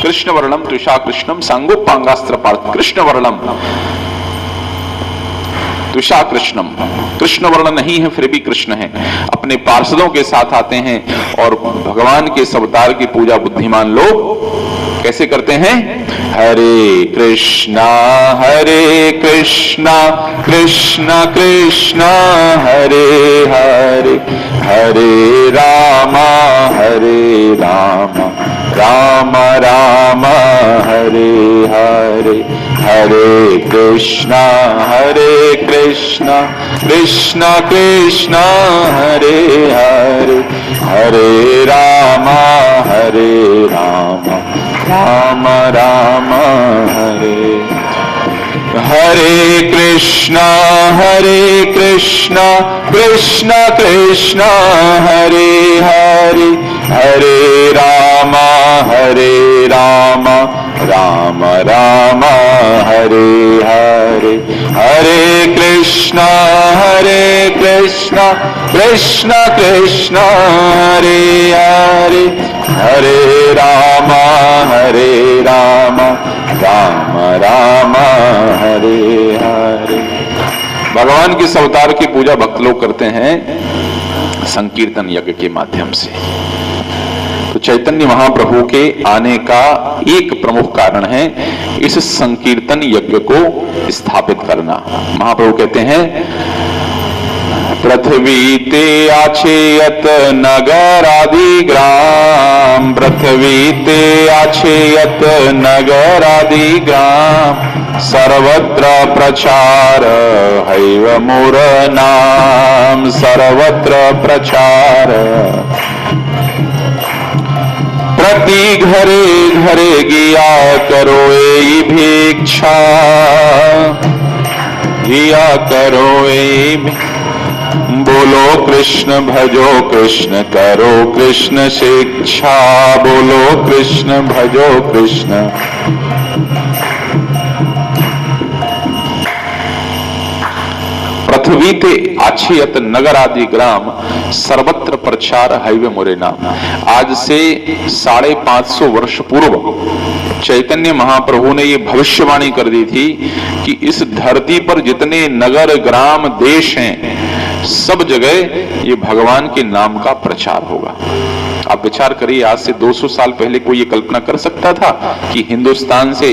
कृष्ण वर्णम द्विषा कृष्णम सांगोपांगास्त्र पार्षदम। कृष्ण वर्णम द्विषा कृष्णम, कृष्ण वर्ण नहीं है फिर भी कृष्ण है, अपने पार्षदों के साथ आते हैं और भगवान के इस अवतार की पूजा बुद्धिमान लोग कैसे करते हैं? हरे कृष्णा कृष्ण कृष्ण हरे हरे, हरे रामा राम राम हरे हरे, हरे कृष्णा कृष्ण कृष्ण हरे हरे, हरे रामा राम राम हरे। हरे कृष्णा कृष्ण कृष्ण हरे हरे, हरे रामा राम राम हरे हरे, हरे कृष्णा कृष्ण कृष्ण हरे हरे, हरे रामा राम राम हरे हरे। भगवान के इस अवतार की पूजा भक्त लोग करते हैं संकीर्तन यज्ञ के माध्यम से। तो चैतन्य महाप्रभु के आने का एक प्रमुख कारण है इस संकीर्तन यज्ञ को स्थापित करना। महाप्रभु कहते हैं, पृथ्वी ते आछेयत नगर आदि ग्राम, पृथ्वी ते आछेयत नगर आदि ग्राम, सर्वत्र प्रचार हैव मोर नाम, सर्वत्र प्रचार। प्रति घरे घरे गिया करो ए भिक्षा, गिया करो ए, बोलो कृष्ण भजो कृष्ण करो कृष्ण शिक्षा, बोलो कृष्ण भजो कृष्ण। पृथ्वी ते आछेयत नगर आदि ग्राम, सर्वत्र प्रचार हैवे मोरे नाम। आज से 550 वर्ष पूर्व चैतन्य महाप्रभु ने ये भविष्यवाणी कर दी थी कि इस धरती पर जितने नगर ग्राम देश हैं, सब जगह ये भगवान के नाम का प्रचार होगा। आप विचार करिए, आज से 200 साल पहले कोई ये कल्पना कर सकता था कि हिंदुस्तान से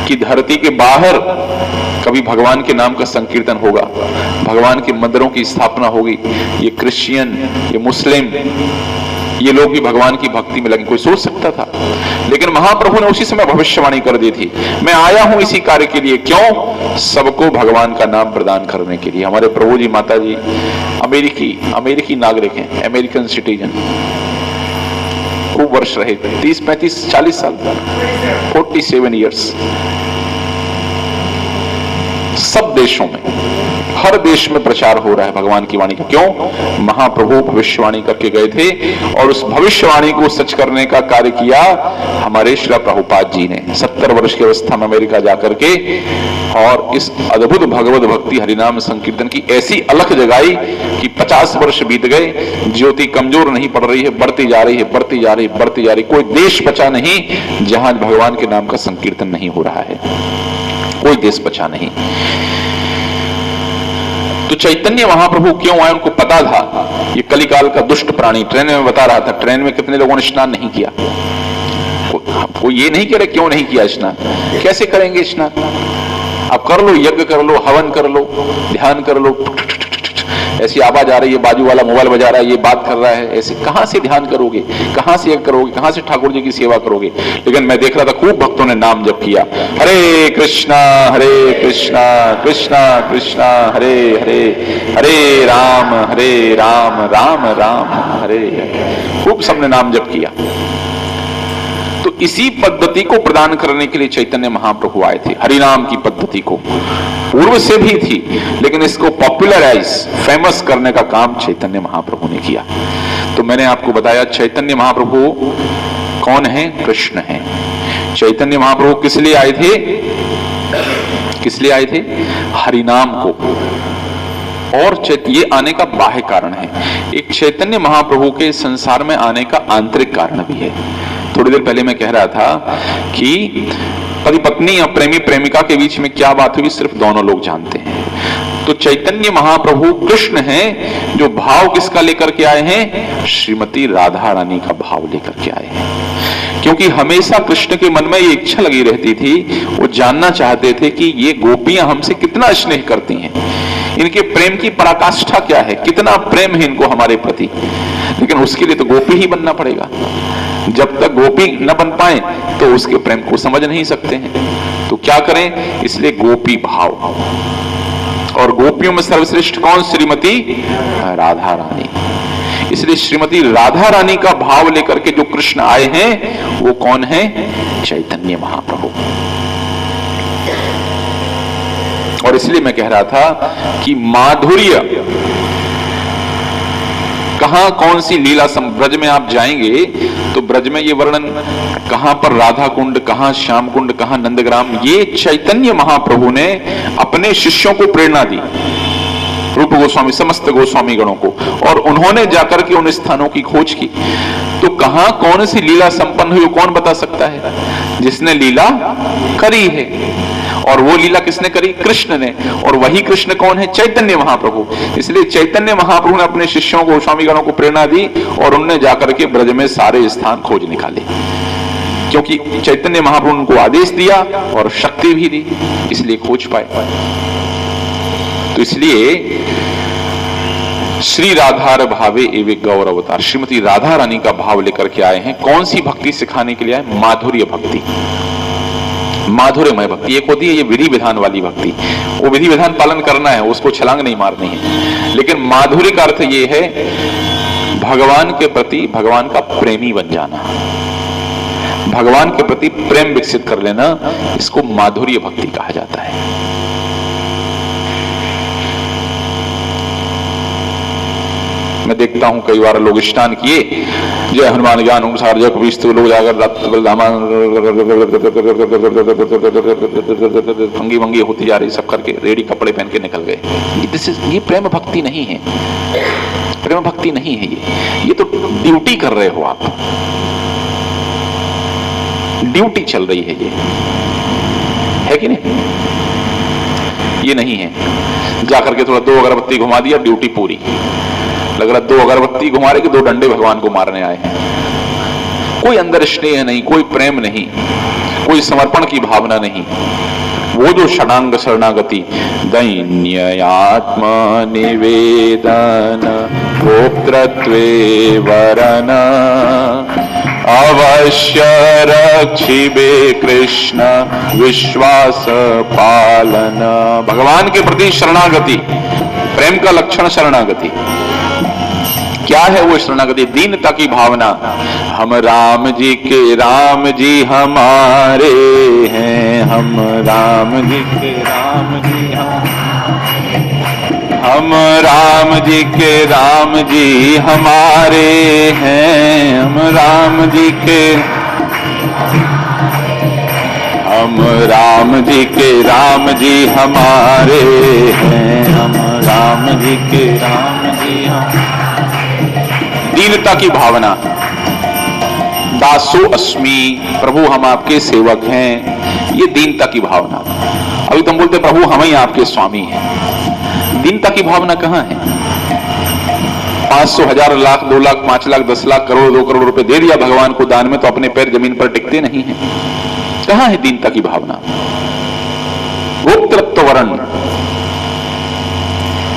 की धरती के बाहर कभी भगवान के नाम का संकीर्तन होगा, भगवान के मंदिरों की स्थापना होगी, ये क्रिश्चियन, ये मुस्लिम, ये लोग भी भगवान की भक्ति में लगे? कोई सोच सकता था? लेकिन महाप्रभु ने उसी समय भविष्यवाणी कर दी थी, मैं आया हूं इसी कार्य के लिए। क्यों? सबको भगवान का नाम प्रदान करने के लिए। हमारे प्रभु जी, माता जी अमेरिकी नागरिक हैं, अमेरिकन सिटीजन, खूब वर्ष रहे, 30, 35, 40 साल, 47 ईयर्स। सब देशों में, हर देश में प्रचार हो रहा है भगवान की वाणी का। क्यों? महाप्रभु भविष्यवाणी करके गए थे और उस भविष्यवाणी को सच करने का कार्य किया हमारे श्रील प्रभुपाद जी ने 70 वर्ष की अवस्था में अमेरिका जाकर के, और इस अद्भुत भगवत भक्ति हरिनाम संकीर्तन की ऐसी अलख जगाई कि 50 वर्ष बीत गए, ज्योति कमजोर नहीं पड़ रही है, बढ़ती जा रही है, बढ़ती जा रही है, बढ़ती जा रही। कोई देश बचा नहीं जहां भगवान के नाम का संकीर्तन नहीं हो रहा है, कोई देश बचा नहीं। तो चैतन्य महाप्रभु क्यों आए? उनको पता था ये कलिकाल का दुष्ट प्राणी। ट्रेन में बता रहा था, ट्रेन में कितने लोगों ने स्नान नहीं किया। कोई ये नहीं कह रहे क्यों नहीं किया स्नान, कैसे करेंगे स्नान? आप कर लो, यज्ञ कर लो, हवन कर लो, ध्यान कर लो, ऐसी आवाज आ रही है, बाजू वाला मोबाइल बजा रहा है, ये बात कर रहा है, ऐसे कहां से ध्यान करोगे, कहां से यज्ञ करोगे, कहां से ठाकुर जी की सेवा करोगे? लेकिन मैं देख रहा था खूब भक्तों ने नाम जप किया, हरे कृष्णा कृष्णा कृष्णा हरे हरे, हरे राम राम राम हरे हरे। खूब सबने नाम जप किया। तो इसी पद्धति को प्रदान करने के लिए चैतन्य महाप्रभु आए थे। हरिनाम की पद्धति को पूर्व से भी थी, लेकिन इसको पॉपुलराइज, फेमस करने का काम चैतन्य महाप्रभु ने किया। तो मैंने आपको बताया चैतन्य महाप्रभु कौन है? कृष्ण है। चैतन्य महाप्रभु किस लिए आए थे? किस लिए आए थे? हरिनाम को। और ये आने का बाह्य कारण है, एक चैतन्य महाप्रभु के संसार में आने का आंतरिक कारण भी है। थोड़ी देर पहले मैं कह रहा था कि पति पत्नी या प्रेमी प्रेमिका के बीच में क्या बात हुई सिर्फ दोनों लोग जानते हैं। तो चैतन्य महाप्रभु कृष्ण हैं, जो भाव किसका लेकर के आए हैं? श्रीमती राधा रानी का भाव लेकर के आए हैं। क्योंकि हमेशा कृष्ण के मन में ये इच्छा लगी रहती थी, वो जानना चाहते थे कि ये गोपियां हमसे कितना स्नेह करती हैं, इनके प्रेम की पराकाष्ठा क्या है, कितना प्रेम है इनको हमारे प्रति। लेकिन उसके लिए तो गोपी ही बनना पड़ेगा। जब तक गोपी न बन पाए तो उसके प्रेम को समझ नहीं सकते हैं। तो क्या करें? इसलिए गोपी भाव, और गोपियों में सर्वश्रेष्ठ कौन? श्रीमती राधा रानी। इसलिए श्रीमती राधा रानी का भाव लेकर के जो कृष्ण आए हैं वो कौन है? चैतन्य महाप्रभु। और इसलिए मैं कह रहा था कि माधुर्य कहां, कौन सी लीला ब्रज में आप जाएंगे तो ब्रज में ये वर्णन, कहां पर राधा कुंड, कहां श्याम कुंड, कहां नंदग्राम, ये चैतन्य महाप्रभु ने अपने शिष्यों को प्रेरणा दी, रूप गोस्वामी, समस्त गोस्वामी गणों को, और उन्होंने जाकर के उन स्थानों की खोज की। तो कहां कौन सी लीला संपन्न हुई कौन बता सकता है? जिसने लीला करी है। और वो लीला किसने करी? कृष्ण ने। और वही कृष्ण कौन है? चैतन्य महाप्रभु। इसलिए चैतन्य महाप्रभु ने अपने शिष्यों को, गोस्वामीगणों को प्रेरणा दी और उनने जाकर के ब्रज में सारे स्थान खोज निकाले, क्योंकि चैतन्य महाप्रभु ने उनको आदेश दिया और शक्ति भी दी, इसलिए खोज पाए। तो इसलिए श्री राधार भावे एवे गौरवतार, श्रीमती राधा रानी का भाव लेकर के आए हैं। कौन सी भक्ति सिखाने के लिए आए? माधुर्य भक्ति, माधुर्यमय भक्ति। एक होती है ये विधि विधान वाली भक्ति, वो विधि विधान पालन करना है, उसको छलांग नहीं मारनी है। लेकिन माधुर्य का अर्थ ये है भगवान के प्रति भगवान का प्रेमी बन जाना, भगवान के प्रति प्रेम विकसित कर लेना, इसको माधुर्य भक्ति कहा जाता है। मैं देखता हूं कई बार लोग स्नान किए, जय हनुमान ज्ञान अनुसार जय कबीर, लोग जाकर भंगी भंगी होती जा रही, सब करके रेडी कपड़े पहन के निकल गए। ये प्रेम भक्ति नहीं है, प्रेम भक्ति नहीं है ये तो ड्यूटी कर रहे हो आप, ड्यूटी चल रही है, ये है कि नहीं? ये नहीं है जाकर के थोड़ा 2 अगरबत्ती घुमा दिया, ड्यूटी पूरी। लग रहा 2 अगरबत्ती घुमा रहे कि 2 डंडे भगवान को मारने आए हैं। कोई अंदर स्नेह नहीं, कोई प्रेम नहीं, कोई समर्पण की भावना नहीं। वो जो षडांग शरणागति, दैन्यात्म निवेदन भोक्तृत्वे वरन अवश्य रक्षिबे कृष्ण विश्वास पालन। भगवान के प्रति शरणागति, प्रेम का लक्षण शरणागति। क्या है वो शरणागति? दीनता की भावना। हम राम जी के राम जी हमारे हैं, हम राम जी के राम जी हम राम जी के राम जी हमारे हैं, हम राम जी के राम जी हमारे हैं, हम राम जी के राम जी दीनता की भावना। दासो अस्मि, प्रभु हम आपके सेवक हैं, ये दीनता की भावना। अभी तुम बोलते प्रभु हम ही आपके स्वामी हैं, दीनता की भावना कहां है? 500, 1000, लाख, 2 लाख, 5 लाख, 10 लाख, करोड़, 2 करोड़ रुपए दे दिया भगवान को दान में, तो अपने पैर जमीन पर टिकते नहीं हैं। कहां है दीनता की भावना? गोप्तृत्व वरण,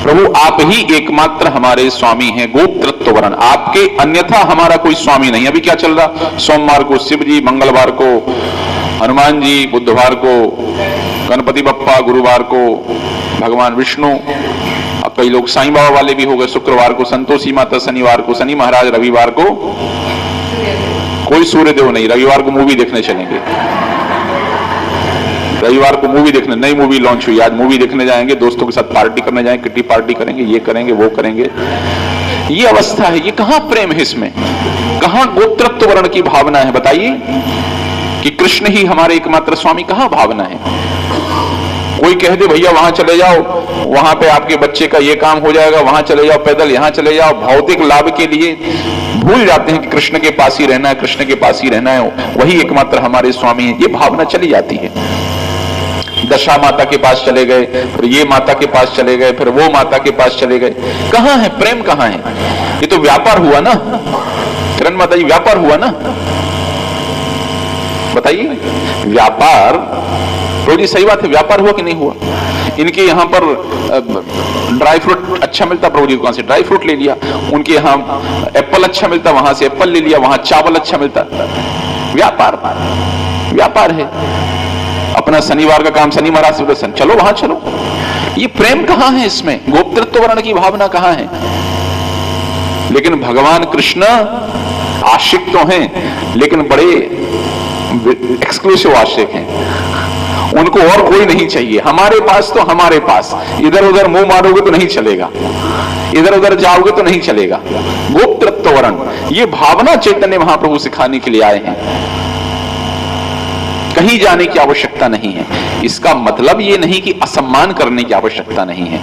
प्रभु आप ही एकमात्र हमारे स्वामी हैं, गोप्तृत्व वरण, आपके अन्यथा हमारा कोई स्वामी नहीं। अभी क्या चल रहा? सोमवार को शिव जी, मंगलवार को हनुमान जी, बुधवार को गणपति बप्पा, गुरुवार को भगवान विष्णु, अब कई लोग साईं बाबा वाले भी हो गए, शुक्रवार को संतोषी माता, शनिवार को शनि महाराज, रविवार को कोई सूर्यदेव नहीं, रविवार को मूवी देखने चलेंगे, रविवार को मूवी देखने, नई मूवी लॉन्च हुई, आज मूवी देखने जाएंगे, दोस्तों के साथ पार्टी करने जाएंगे, किट्टी पार्टी करेंगे, ये करेंगे वो करेंगे। ये अवस्था है, ये कहां प्रेम है इसमें? कहां गोत्रत्व वर्ण की भावना है? बताइए कि कृष्ण ही हमारे एकमात्र स्वामी, कहां भावना है? कोई कह दे भैया वहां चले जाओ, वहां पे आपके बच्चे का ये काम हो जाएगा, वहां चले जाओ पैदल, यहां चले जाओ, भौतिक लाभ के लिए भूल जाते हैं कि कृष्ण के पास ही रहना है, कृष्ण के पास ही रहना है, वही एकमात्र हमारे स्वामी है। ये भावना चली जाती है। दशा माता के पास चले गए, फिर ये माता के पास चले गए, फिर वो माता के पास चले गए। कहां है प्रेम? कहां है? ये तो व्यापार हुआ ना किरण माता जी, व्यापार हुआ ना। बताइए, व्यापार तो जी सही बात है, व्यापार हुआ कि नहीं हुआ? इनके यहाँ पर ड्राई फ्रूट अच्छा मिलता, प्रभु जी दुकान से ड्राई फ्रूट ले लिया। उनके यहाँ एप्पल अच्छा मिलता, वहां से एप्पल ले लिया। वहां चावल अच्छा मिलता, व्यापार, व्यापार है। अपना शनिवार का काम शनि महाराज से दर्शन, चलो वहां चलो। ये प्रेम कहां है इसमें? गोप्तृत्व वर्ण की भावना कहां है? लेकिन भगवान कृष्ण आशिक तो हैं, लेकिन बड़े एक्सक्लूसिव आशिक हैं, उनको और कोई नहीं चाहिए। हमारे पास तो हमारे पास, इधर उधर मुंह मारोगे तो नहीं चलेगा, इधर उधर जाओगे तो नहीं चलेगा। गोप्तृत्व वर्ण, ये भावना चैतन्य महाप्रभु सिखाने के लिए आए हैं। कहीं जाने की आवश्यकता नहीं है। इसका मतलब ये नहीं कि असम्मान करने की आवश्यकता नहीं है।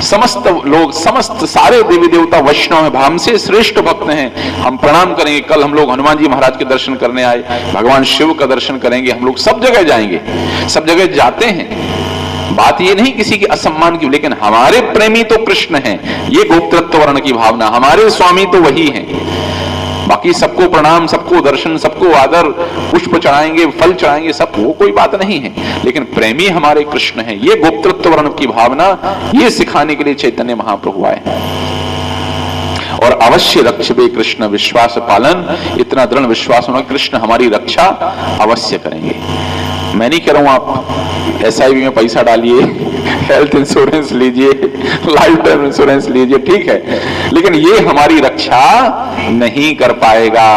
समस्त लोग, समस्त सारे देवी देवता वैष्णव हैं, हमसे श्रेष्ठ भक्त हैं, हम प्रणाम करेंगे। कल हम लोग हनुमान जी महाराज के दर्शन करने आए, भगवान शिव का दर्शन करेंगे, हम लोग सब जगह जाएंगे, सब जगह जाते हैं। बात ये नहीं किसी के असम्मान की, लेकिन हमारे प्रेमी तो कृष्ण हैं, ये गोप्तृत्व वर्ण की भावना, हमारे स्वामी तो वही हैं। बाकी सबको प्रणाम, सबको दर्शन, सबको आदर, पुष्प चढ़ाएंगे, फल चढ़ाएंगे, सब वो कोई बात नहीं है, लेकिन प्रेमी हमारे कृष्ण हैं। ये गोप्तृत्व वर्ण की भावना, ये सिखाने के लिए चैतन्य महाप्रभु आए। और अवश्य रक्षबे कृष्ण, विश्वास पालन, इतना दृढ़ विश्वास होना, कृष्ण हमारी रक्षा अवश्य करेंगे। मैं नहीं कह रहा हूं आप SIV में पैसा डालिए, हेल्थ इंश्योरेंस लीजिए, लाइफ टाइम इंश्योरेंस लीजिए, ठीक है, लेकिन ये हमारी रक्षा नहीं कर पाएगा।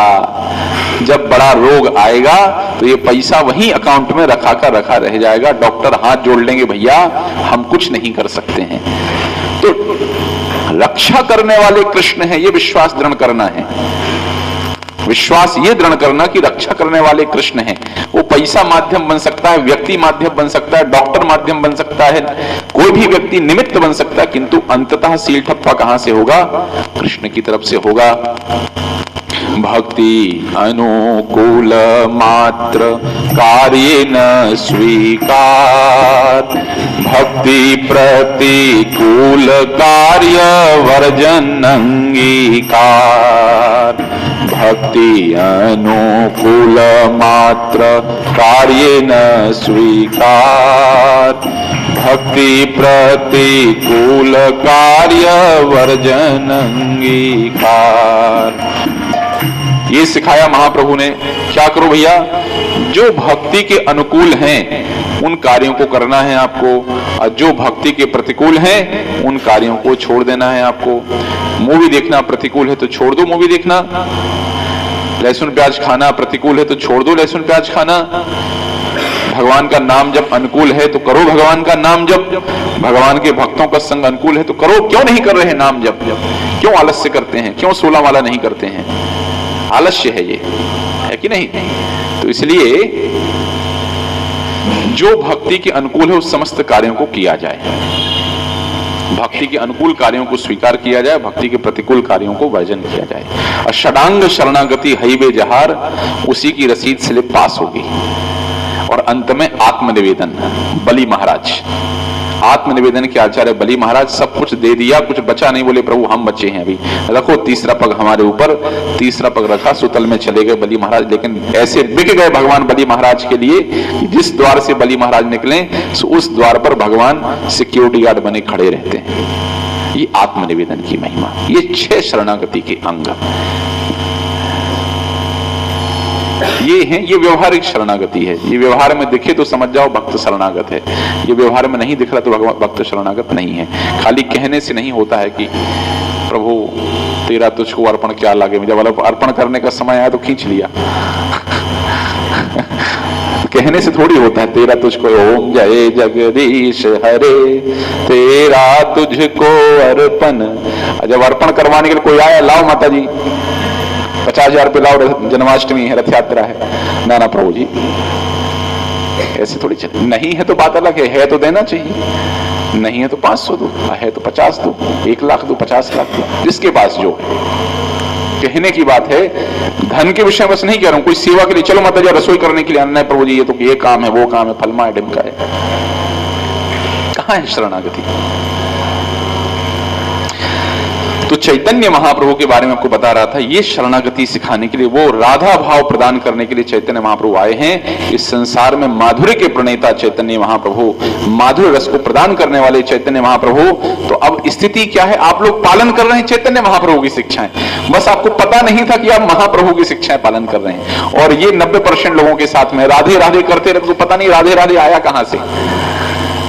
जब बड़ा रोग आएगा तो ये पैसा वहीं अकाउंट में रखा रह जाएगा, डॉक्टर हाथ जोड़ लेंगे, भैया हम कुछ नहीं कर सकते हैं। तो रक्षा करने वाले कृष्ण हैं, ये विश्वास दृढ़ करना है। विश्वास ये दृढ़ करना कि रक्षा करने वाले कृष्ण हैं। वो पैसा माध्यम बन सकता है, व्यक्ति माध्यम बन सकता है, डॉक्टर माध्यम बन सकता है, कोई भी व्यक्ति निमित्त बन सकता है, किंतु अंततः सील ठप्पा कहां से होगा? कृष्ण की तरफ से होगा। भक्ति अनुकूल मात्र कार्य न स्वीकार, भक्ति प्रतिकूल कार्य वर्जन अंगीकार। भक्ति अनुकूल मात्र कार्य न स्वीकार, भक्ति प्रतिकूल कार्य वर्जन अंगीकार। ये सिखाया महाप्रभु ने। क्या करो भैया? जो भक्ति के अनुकूल हैं उन कार्यों को करना है आपको, और जो भक्ति के प्रतिकूल हैं उन कार्यों को छोड़ देना है आपको। मूवी देखना प्रतिकूल है तो छोड़ दो मूवी देखना, लहसुन प्याज खाना प्रतिकूल है तो छोड़ दो लहसुन प्याज खाना, भगवान का नाम जब अनुकूल है तो करो भगवान का नाम जप, भगवान के भक्तों का संग अनुकूल है तो करो। क्यों नहीं कर रहे नाम जप? क्यों आलस्य करते हैं? क्यों 16 माला नहीं करते हैं? आलस्य है ये, है कि नहीं? तो इसलिए जो भक्ति के अनुकूल है उस समस्त कार्यों को किया जाए, भक्ति के अनुकूल कार्यों को स्वीकार किया जाए, भक्ति के प्रतिकूल कार्यों को वर्जन किया जाए। और षडांग शरणागति हईबे जहार, उसी की रसीद स्लिप पास होगी। और अंत में आत्मनिवेदन, बलि महाराज, आत्मनिवेदन के आचार्य बलि महाराज, सब कुछ दे दिया, कुछ बचा नहीं, बोले प्रभु हम बचे हैं, अभी रखो तीसरा पग हमारे ऊपर। तीसरा पग रखा, सुतल में चले गए बलि महाराज। लेकिन ऐसे बिक गए भगवान बलि महाराज के लिए कि जिस द्वार से बलि महाराज निकले उस द्वार पर भगवान सिक्योरिटी गार्ड बने खड़े रहते हैं। ये आत्मनिवेदन की महिमा, ये 6 शरणागति के अंग ये हैं। ये व्यवहारिक शरणागति है। ये व्यवहार में दिखे तो समझ जाओ भक्त शरणागत है, ये व्यवहार में नहीं दिख रहा तो भक्त शरणागत नहीं है। खाली कहने से नहीं होता है कि प्रभु तेरा तुझको अर्पण क्या लागे, जब अर्पण करने का समय आया तो खींच लिया कहने से थोड़ी होता है तेरा तुझको, ओम जय जगदीश हरे तेरा तुझको अर्पण। जब अर्पण करवाने के लिए कोई आया, लाओ माता जी 50,000 रुपये लाओ, जन्माष्टमी है, रथ यात्रा है, ना प्रभु जी ऐसे थोड़ी चले। नहीं है तो बात अलग है तो देना चाहिए, नहीं है तो 500 दो, है तो 50 दो, 1 लाख दो, 50 लाख दो, जिसके पास जो है। कहने की बात है, धन के विषय में बस नहीं कह रहा हूं, कोई सेवा के लिए चलो माता जी रसोई करने के लिए आना है प्रभु जी, ये तो ये काम है वो काम है, फलमा है ढिमका है। कहां है शरणागति? तो चैतन्य महाप्रभु के बारे में आपको बता रहा था, ये शरणागति सिखाने के लिए, वो राधा भाव प्रदान करने के लिए चैतन्य महाप्रभु आए हैं। इस संसार में माधुर्य के प्रणेता चैतन्य महाप्रभु, माधुर्य रस को प्रदान करने वाले चैतन्य महाप्रभु। तो अब स्थिति क्या है? आप लोग पालन कर रहे हैं चैतन्य महाप्रभु की शिक्षाएं, बस आपको पता नहीं था कि आप महाप्रभु की शिक्षाएं पालन कर रहे हैं। और ये 90% लोगों के साथ में राधे राधे करते रहते, तो पता नहीं राधे राधे आया कहां से।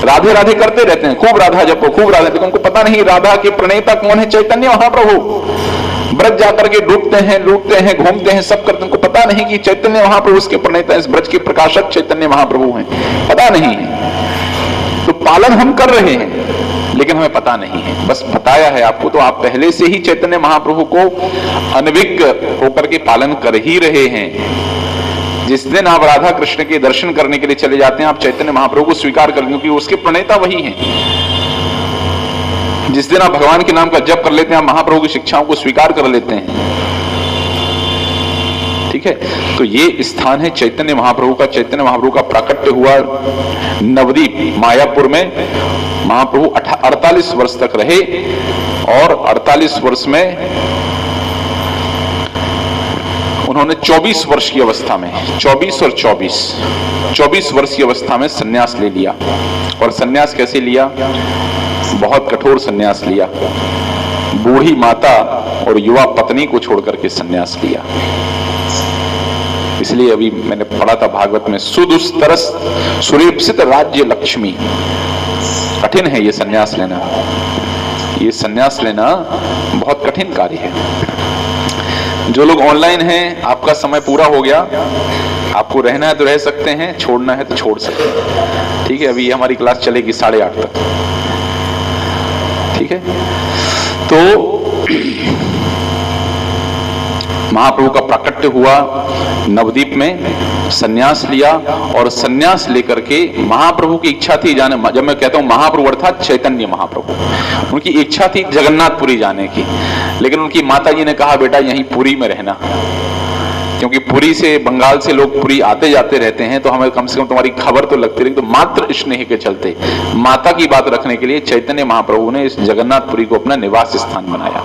राधे राधे करते रहते हैं, खूब राधा जपो, खूब राधा, लेकिन उनको पता नहीं राधा के प्रणेता कौन है? चैतन्य महाप्रभु। ब्रज जाकर के डूबते हैं, लूटते हैं, घूमते हैं, सब करते हैं, उनको पता नहीं कि चैतन्य महाप्रभु उसके प्रणेता, इस ब्रज के प्रकाशक चैतन्य महाप्रभु हैं, पता नहीं है। तो पालन हम कर रहे हैं लेकिन हमें पता नहीं है, बस बताया है आपको। तो आप पहले से ही चैतन्य महाप्रभु को अनभिज्ञ होकर के पालन कर ही रहे हैं। जिस दिन आप राधा कृष्ण के दर्शन करने के लिए चले जाते हैं, आप चैतन्य महाप्रभु को स्वीकार कर, क्योंकि उसके प्रणेता वही हैं। जिस दिन आप भगवान के नाम का जप कर लेते हैं, आप महाप्रभु की शिक्षाओं को स्वीकार कर लेते हैं, ठीक है। तो ये स्थान है चैतन्य महाप्रभु का। चैतन्य महाप्रभु का प्राकट्य हुआ नवदीप मायापुर में। महाप्रभु 48 वर्ष तक रहे और 48 वर्ष में उन्होंने 24 वर्ष की अवस्था में, 24 और 24 वर्ष की अवस्था में सन्यास ले लिया। और सन्यास कैसे लिया? बहुत कठोर सन्यास लिया। बूढ़ी माता और युवा पत्नी को छोड़कर के सन्यास लिया। इसलिए अभी मैंने पढ़ा था भागवत में, सुदुस्तरस सुरेप्सित राज्य लक्ष्मी। कठिन है ये सन्यास लेना। ये सन्यास लेना बहुत कठिन कार्य है। जो लोग ऑनलाइन हैं, आपका समय पूरा हो गया, आपको रहना है तो रह सकते हैं, छोड़ना है तो छोड़ सकते हैं, ठीक है। अभी हमारी क्लास चलेगी 8:30 तक, ठीक है। तो महाप्रभु का प्राकट्य हुआ नवदीप में, सन्यास लिया और सन्यास लेकर के महाप्रभु की इच्छा थी जाने, जब मैं कहता हूं महाप्रभु अर्थात चैतन्य महाप्रभु, उनकी इच्छा थी जगन्नाथपुरी जाने की। लेकिन उनकी माता जी ने कहा बेटा यहीं पुरी में रहना, क्योंकि पुरी से, बंगाल से लोग पुरी आते जाते रहते हैं, तो हमें कम से कम तुम्हारी खबर तो लगती रही। तो मात्र स्नेह के चलते माता की बात रखने के लिए चैतन्य महाप्रभु ने इस जगन्नाथपुरी को अपना निवास स्थान बनाया।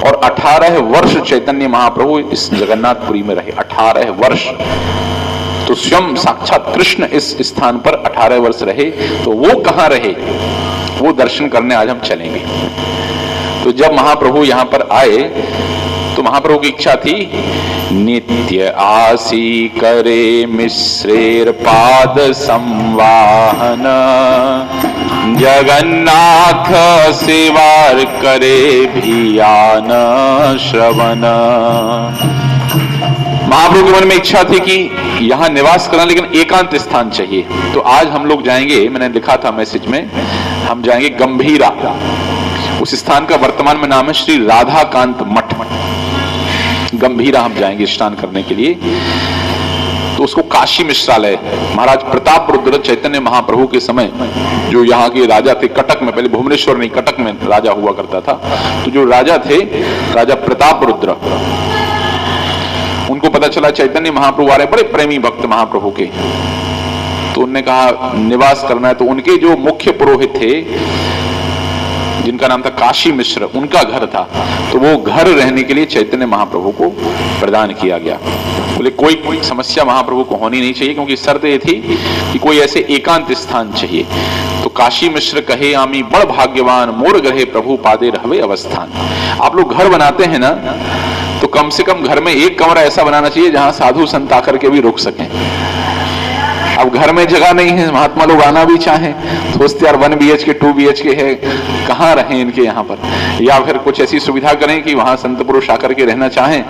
और 18 वर्ष चैतन्य महाप्रभु इस जगन्नाथपुरी में रहे, 18 वर्ष। तो स्वयं साक्षात कृष्ण इस स्थान पर 18 वर्ष रहे। तो वो कहां रहे, वो दर्शन करने आज हम चलेंगे। तो जब महाप्रभु यहां पर आए तो महाप्रभु की इच्छा थी, नित्य आसी करे मिश्रेर पाद संवाहन, जगन्नाथ सेवार करे भियान श्रवण। महाप्रभु के मन में इच्छा थी कि यहां निवास करना, लेकिन एकांत स्थान चाहिए। तो आज हम लोग जाएंगे, मैंने लिखा था मैसेज में, हम जाएंगे गंभीरा। उस स्थान का वर्तमान में नाम है श्री राधाकांत मठ। गंभीरा हम जाएंगे स्नान करने के लिए। तो उसको काशी मिश्रालय, महाराज प्रताप रुद्र चैतन्य महाप्रभु के समय जो यहाँ के राजा थे, कटक में, पहले भुवनेश्वर नहीं कटक में राजा हुआ करता था, तो जो राजा थे, राजा प्रताप रुद्र, उनको पता चला चैतन्य महाप्रभु आ रहे, बड़े प्रेमी भक्त महाप्रभु के। तो उन्होंने कहा निवास करना है। तो उनके जो मुख्य पुरोहित थे, जिनका नाम था काशी मिश्र, उनका घर था। तो वो घर रहने के लिए चैतन्य महाप्रभु को प्रदान किया गया। बोले कोई समस्या महाप्रभु को होनी नहीं चाहिए, क्योंकि शर्त ये थी कि कोई ऐसे एकांत स्थान चाहिए। तो काशी मिश्र कहे आमी बड़ भाग्यवान, मोर ग्रहे प्रभु पादे रहवे अवस्थान। आप लोग घर बनाते हैं ना, तो कम से कम घर में एक कमरा ऐसा बनाना चाहिए जहां साधु संत आकर के भी रुक सकें। अब घर में जगह नहीं है, महात्मा लोग आना भी चाहें, सोचते यार 1 BHK 2 BHK है, कहाँ रहें इनके यहाँ पर, या फिर कुछ ऐसी सुविधा करें कि वहां संत पुरुष आकर के रहना चाहें।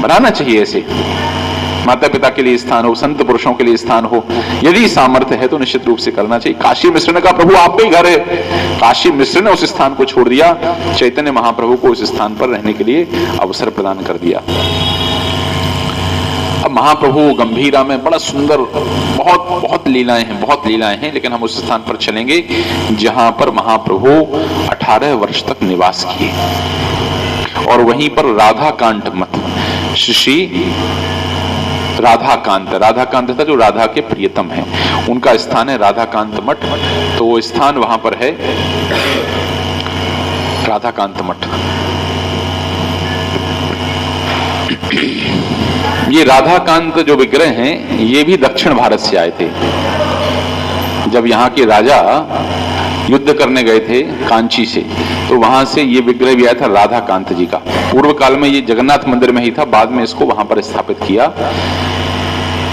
बनाना चाहिए ऐसे, माता पिता के लिए स्थान हो, संत पुरुषों के लिए स्थान हो। यदि सामर्थ्य है तो निश्चित रूप से करना चाहिए। काशी मिश्र ने कहा प्रभु आपका ही घर है। काशी मिश्र ने उस स्थान को छोड़ दिया, चैतन्य महाप्रभु को उस स्थान पर रहने के लिए अवसर प्रदान कर दिया। अब महाप्रभु गंभीरा में बड़ा सुंदर, बहुत लीलाएं हैं, लेकिन हम उस स्थान पर चलेंगे जहां पर महाप्रभु 18 वर्ष तक निवास किए। और वहीं पर राधाकांत मठ, श्री राधाकांत था जो राधा के प्रियतम है, उनका स्थान है राधाकांत मठ। तो वो स्थान वहां पर है राधाकांत मठ। ये राधाकांत जो विग्रह हैं, ये भी दक्षिण भारत से आए थे। जब यहाँ के राजा युद्ध करने गए थे कांची से, तो वहां से ये विग्रह भी आया था राधाकांत जी का। पूर्व काल में ये जगन्नाथ मंदिर में ही था, बाद में इसको वहां पर स्थापित किया।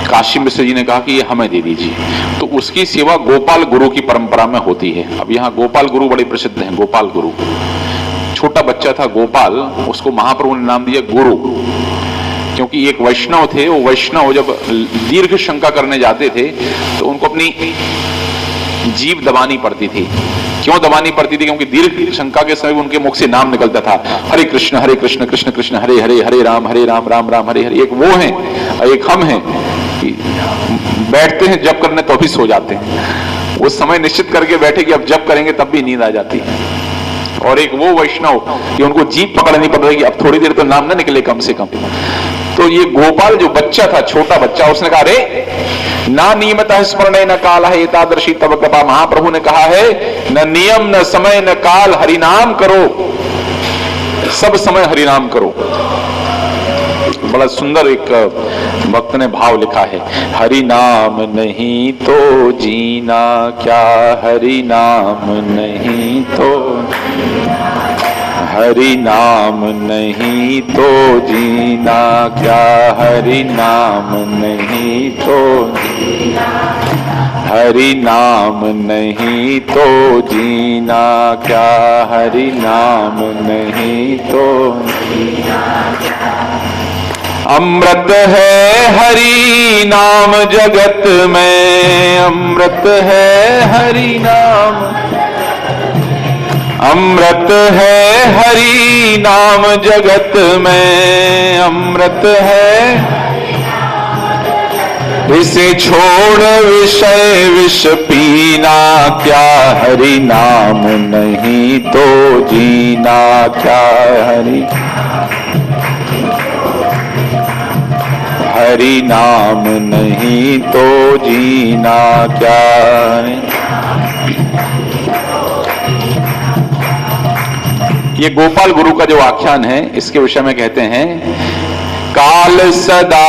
काशी मिश्र जी ने कहा कि ये हमें दे दीजिए। तो उसकी सेवा गोपाल गुरु की परंपरा में होती है। अब यहाँ गोपाल गुरु बड़े प्रसिद्ध हैं। गोपाल गुरु, छोटा बच्चा था गोपाल, उसको महाप्रभु ने नाम दिया गुरु, क्योंकि एक वैष्णव थे। वो वैष्णव जब दीर्घ शंका करने जाते थे तो उनको अपनी जीभ दबानी पड़ती थी। क्यों दबानी पड़ती थी? क्योंकि दीर्घ शंका के समय उनके मुख से नाम निकलता था, हरे कृष्ण कृष्ण कृष्ण हरे हरे, हरे राम राम राम हरे हरे। एक वो हैं और एक हम हैं, बैठते हैं जप करने तो भी सो जाते हैं। वो समय निश्चित करके बैठे कि अब जप करेंगे तब भी नींद आ जाती है। और एक वो वैष्णव कि उनको जीभ पकड़नी पड़ रही, अब थोड़ी देर तो नाम ना निकले कम से कम। तो ये गोपाल जो बच्चा था, छोटा बच्चा, उसने कहा अरे ना नियमित स्मरण न काल है एतादृशी तब कृपा। महाप्रभु ने कहा है न नियम न समय न काल, हरिनाम करो, सब समय हरिनाम करो। बड़ा सुंदर एक भक्त ने भाव लिखा है, हरि नाम नहीं तो जीना क्या, हरि नाम नहीं तो, हरि नाम नहीं तो जीना क्या, हरि नाम नहीं तो, हरि नाम नहीं तो जीना क्या, हरि नाम नहीं तो जीना क्या। अमृत है हरि नाम जगत में, अमृत है हरि नाम, अमृत है हरि नाम जगत में, अमृत है, इसे छोड़ विषय विष पीना क्या, हरि नाम नहीं तो जीना क्या, हरि नाम नहीं तो जीना क्या। ये गोपाल गुरु का जो आख्यान है, इसके विषय में कहते हैं, काल सदा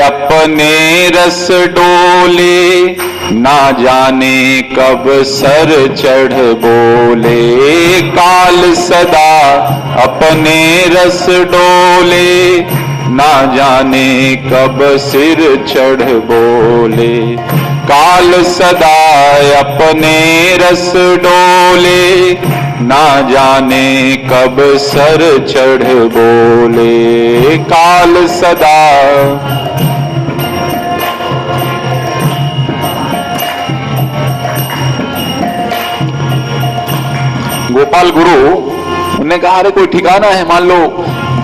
अपने रस डोले, ना जाने कब सर चढ़ बोले, काल सदा अपने रस डोले, ना जाने कब सिर चढ़ बोले, काल सदा अपने रस डोले, ना जाने कब सर चढ़ बोले, काल सदा। गोपाल गुरु उन्होंने कहा अरे कोई ठिकाना है, मान लो